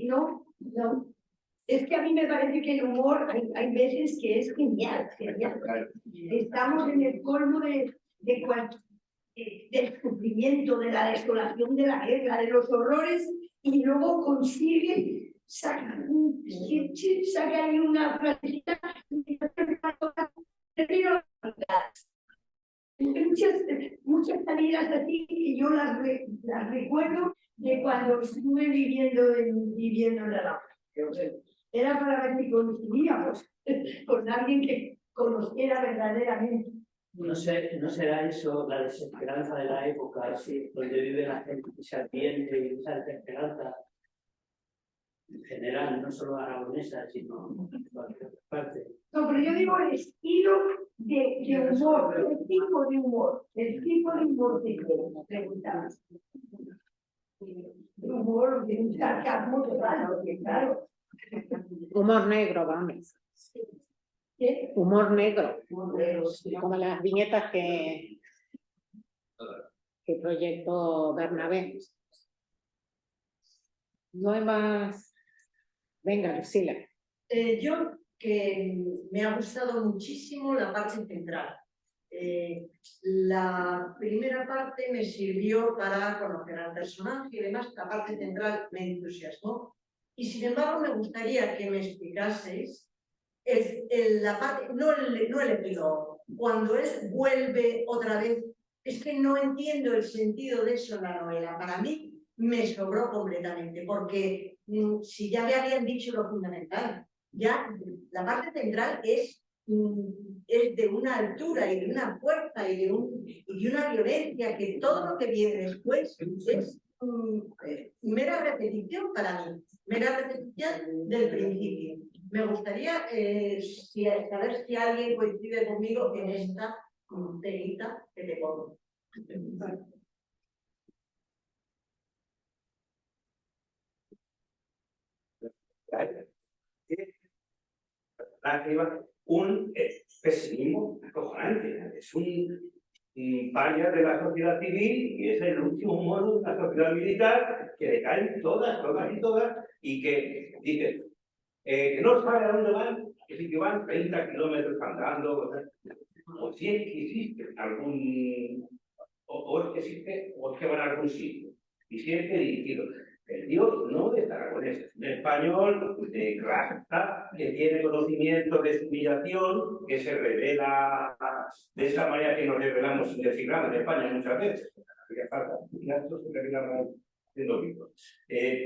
No. Es que a mí me parece que el humor hay veces que es genial. Estamos en el colmo del sufrimiento, de la desolación de la guerra, de los horrores, y luego consigue sacar ahí una frasecita muchas salidas así que yo las recuerdo de cuando estuve viviendo en la. Era para ver si coincidíamos con alguien que conociera verdaderamente. No será eso la desesperanza de la época, así, donde vive la gente que se ardiente y esa desesperanza en general, no solo aragonesa, sino en cualquier parte. No, pero yo digo el estilo de humor, el tipo de humor que preguntamos. El humor de un sarcasmo total, claro. Humor negro, vamos. ¿Qué? Humor negro, como las viñetas que proyectó Bernabé. No hay más. Venga, Lucila. Yo que me ha gustado muchísimo la parte central. La primera parte me sirvió para conocer al personaje y demás, la parte central me entusiasmó. Y sin embargo me gustaría que me explicaseis la parte, no el epílogo, cuando él vuelve otra vez. Es que no entiendo el sentido de eso en la novela. Para mí me sobró completamente, porque si ya me habían dicho lo fundamental, ya la parte central es de una altura y de una fuerza y de una violencia, que todo lo que viene después es mera repetición para mí, mera repetición del principio. Me gustaría saber si alguien coincide conmigo en esta telita que te pongo. un pesimismo acojonante. Es un paria de la sociedad civil y es el último modo de la sociedad militar que le caen todas y que dicen que no sabe a dónde van, que van 30 kilómetros andando, o si es que existe algún, o es que existe, o es que van a algún sitio, y si es que dirigido. El tío no es aragonés, es un español de raza que tiene conocimiento de su humillación, que se revela de esa manera que nos revelamos sin decir nada en España muchas veces.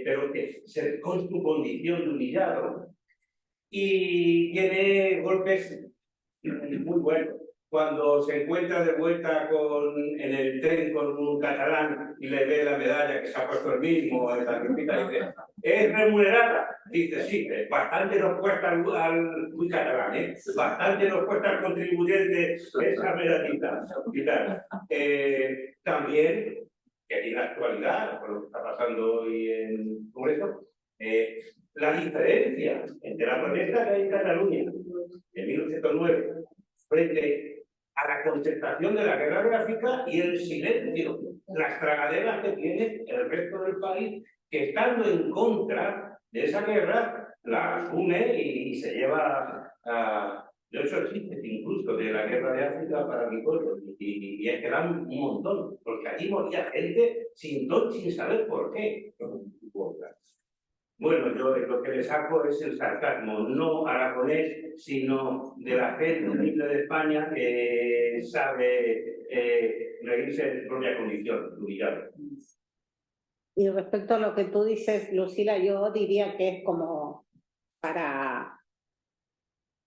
Pero que con su condición de humillado y tiene golpes muy buenos. Cuando se encuentra de vuelta en el tren con un catalán y le ve la medalla que se ha puesto el mismo en la grupita, dice, ¿es remunerada? Dice, sí, bastante nos cuesta muy catalán, ¿eh? Bastante nos cuesta al contribuyente esa medallita. También, que tiene actualidad, por lo que está pasando hoy en el Congreso, la diferencia entre la protesta que hay en Cataluña en 1909 frente a la concentración de la guerra gráfica y el silencio, las tragaderas que tiene el resto del país, que estando en contra de esa guerra, la asume y se lleva a... De hecho, existe incluso de la guerra de África para mi pueblo, y es que dan un montón, porque allí moría gente sin saber por qué. Bueno, yo lo que le saco es el sarcasmo, no aragonés, sino de la gente humilde de España que sabe reírse de su propia condición, humillado. Y respecto a lo que tú dices, Lucila, yo diría que es como para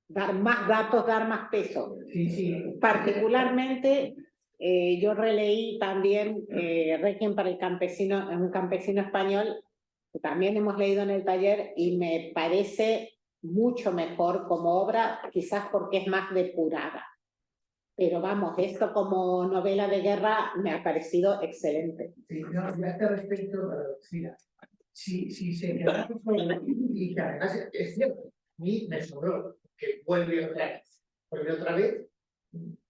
dar más datos, dar más peso. Sí. Particularmente, yo releí también Requiem para el campesino, un campesino español, que también hemos leído en el taller, y me parece mucho mejor como obra, quizás porque es más depurada. Pero vamos, esto como novela de guerra me ha parecido excelente. Sí, no, ya a este respecto, Lucila, si se queda y que además es cierto, a mí me sobró que vuelve otra vez,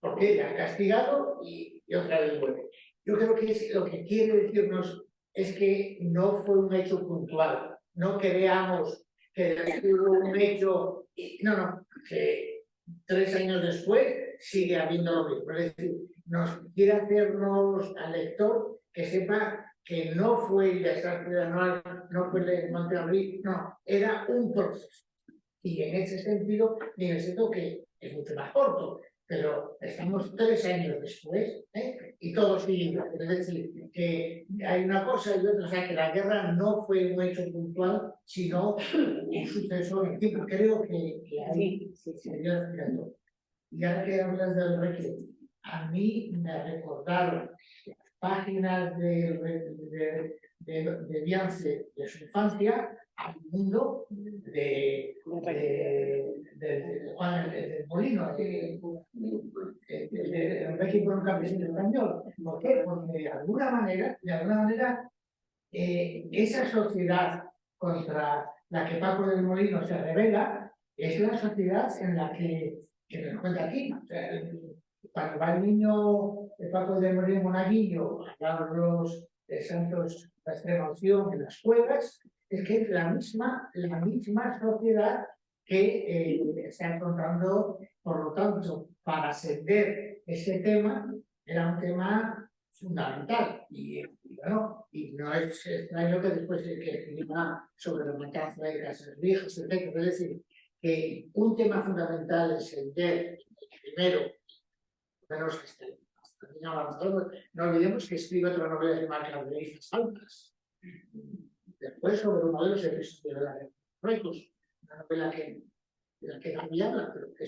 porque la ha castigado y otra vez vuelve. Yo creo que es lo que quiere decirnos es que no fue un hecho puntual, no que veamos que hubo un hecho, no, que 3 años después sigue habiendo lo mismo. Es decir, nos quiere hacernos al lector que sepa que no fue el desastre anual, no fue el de Monteabril, no, era un proceso. Y en ese sentido, digo, es cierto que es mucho más corto, pero estamos 3 años después, y todo sigue igual. Es decir, que hay una cosa y otra, o sea, que la guerra no fue un hecho puntual, sino un suceso en tiempo. Creo que ahí se dio explicando. Y ahora que hablas del Requiem, a mí me recordaron páginas de Biance de su infancia al mundo de Juan del Molino, el Requiem por un campesino español. ¿Por qué? Porque de alguna manera, esa sociedad contra la que Paco del Molino se revela es la sociedad en la que nos cuenta aquí. O sea, cuando va el niño de Paco del Molino Monaguillo a dar los santos, la extrema unción en las cuevas, es que es la misma sociedad que está encontrando. Por lo tanto, para ascender ese tema, era un tema fundamental. Y bueno, y no es extraño que después se escriba sobre la matanza de casas viejas, etc. Es decir, que un tema fundamental es entender, primero, menos que esté avanzado, no olvidemos que escribe otra novela que marca de Hijas Altas. Después, sobre uno de los episodios de la guerra de Marruecos, una novela de la que nadie habla, pero que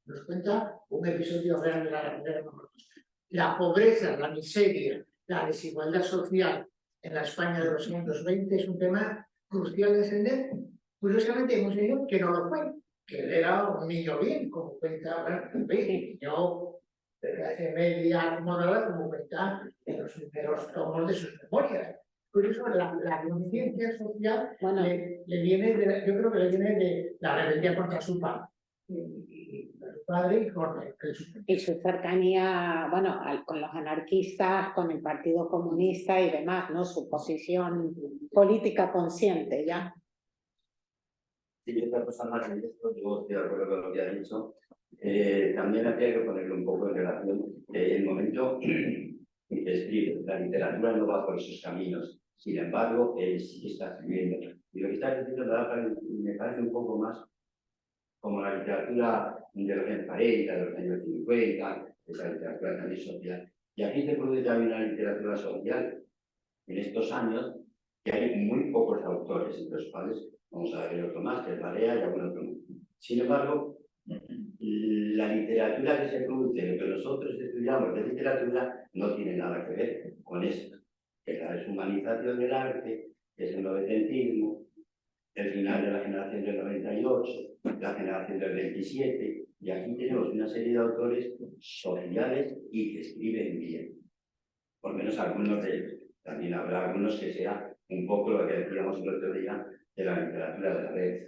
nos cuenta un episodio real de la guerra de Marruecos. La pobreza, la miseria, la desigualdad social en la España de los años 20 es un tema crucial de entender. Curiosamente, hemos leído que no lo fue, que él era un niño bien, como cuenta, bueno, un niño de clase media acomodada, como cuenta en los primeros tomos de sus memorias. Por eso la conciencia social Bueno, le viene yo creo que le viene de la rebeldía contra su padre. Y su padre y su cercanía, bueno, con los anarquistas, con el Partido Comunista y demás, ¿no? Su posición política consciente, ¿ya? Sí, otra cosa más en esto, yo estoy de acuerdo con lo que ha dicho. También habría que ponerlo un poco en relación el momento que escribe. La literatura no va por esos caminos, sin embargo, sí que está escribiendo. Y lo que está diciendo me parece un poco más como la literatura de los años 40, de los años 50, esa literatura también social. Y aquí se produce también una literatura social en estos años, que hay muy pocos autores, entre los cuales vamos a ver otro más, que es Barea y algún otro más. Sin embargo, la literatura que se produce, lo que nosotros estudiamos de literatura, no tiene nada que ver con esto, que es la deshumanización del arte, que es el novecentismo, el final de la generación del 98, la generación del 27, y aquí tenemos una serie de autores sociales y que escriben bien, por lo menos algunos de ellos. También habrá algunos que sea un poco lo que decíamos el otro día de la literatura de la red.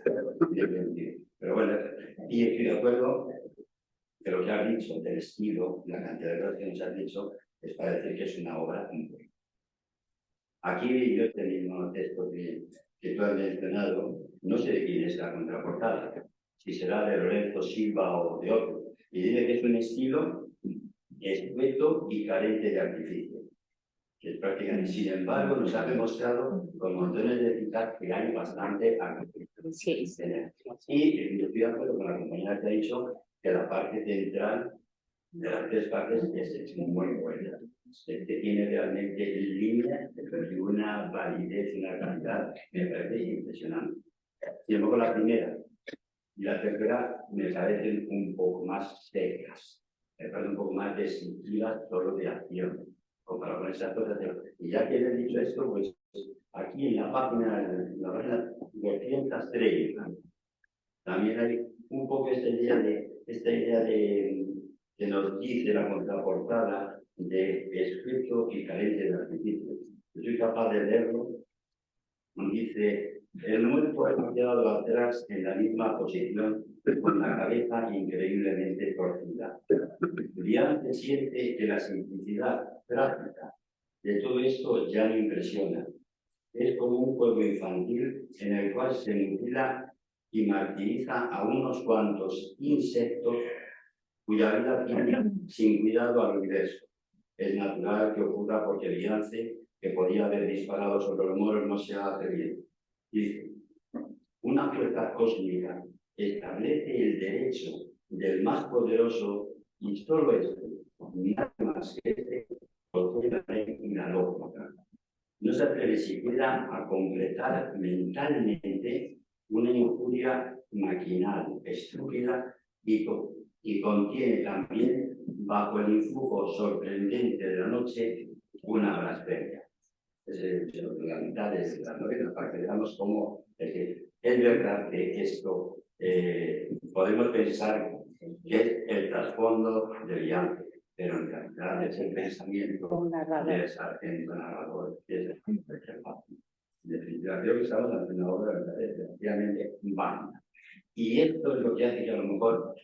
Pero bueno, y estoy de acuerdo que lo que has dicho del estilo, la cantidad de cosas que nos has dicho, es para decir que es una obra completa. Aquí yo este mismo texto que tú has mencionado, no sé de quién es la contraportada, si será de Lorenzo Silva o de otro, y dice que es un estilo escueto y carente de artificio, que es prácticamente. Sin embargo, nos ha demostrado con montones de citas que hay bastante artificio. Sí. Y yo estoy de acuerdo con la compañera que ha dicho que la parte central de las tres partes es muy buena. Que tiene realmente líneas y una validez y una calidad me parece impresionante. Sin embargo, la primera y la tercera me parecen un poco más secas, me parecen un poco más descriptivas solo de acción, comparado con esas cosas. Y ya que he dicho esto, pues aquí en la página 230 también hay un poco esta idea de que nos dice la contraportada de escrito y carente de artificio. Yo soy capaz de leerlo. Dice: el muerto ha quedado atrás en la misma posición, con la cabeza increíblemente torcida. Brian se siente que la simplicidad práctica de todo esto ya no impresiona. Es como un juego infantil en el cual se mutila y martiriza a unos cuantos insectos cuya vida tiene sin cuidado al universo. Es natural que ocurra porque el Briance, que podía haber disparado sobre los moros, no se ha atrevido. Dice: una fuerza cósmica establece el derecho del más poderoso y solo esto, nada más que este, procede una lógica. No se atreve siquiera a completar mentalmente una injuria maquinal, estúpida y contiene también, bajo el influjo sorprendente de la noche, una blasfemia. Es la mitad de la novela, para que veamos cómo es verdad que esto podemos pensar que es el trasfondo de Brian, pero en realidad es el pensamiento del sargento narrador, que es definitivamente. Creo que estamos ante una obra verdaderamente vana. Y esto es lo que hace que a lo mejor,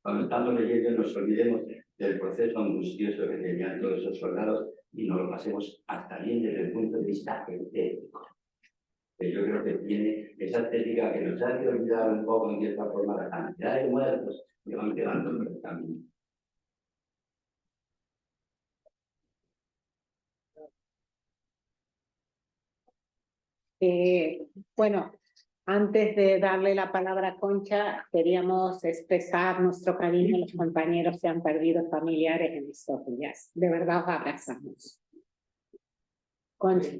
cuando estamos leyendo, nos olvidemos del proceso angustioso que tenían todos esos soldados y nos lo pasemos hasta bien desde el punto de vista estético. Que yo creo que tiene esa estética que nos hace olvidar un poco, en cierta forma, la cantidad de muertos que van quedando por el camino. Bueno, antes de darle la palabra a Concha, queríamos expresar nuestro cariño a los compañeros que han perdido familiares en estos días. De verdad os abrazamos. Concha.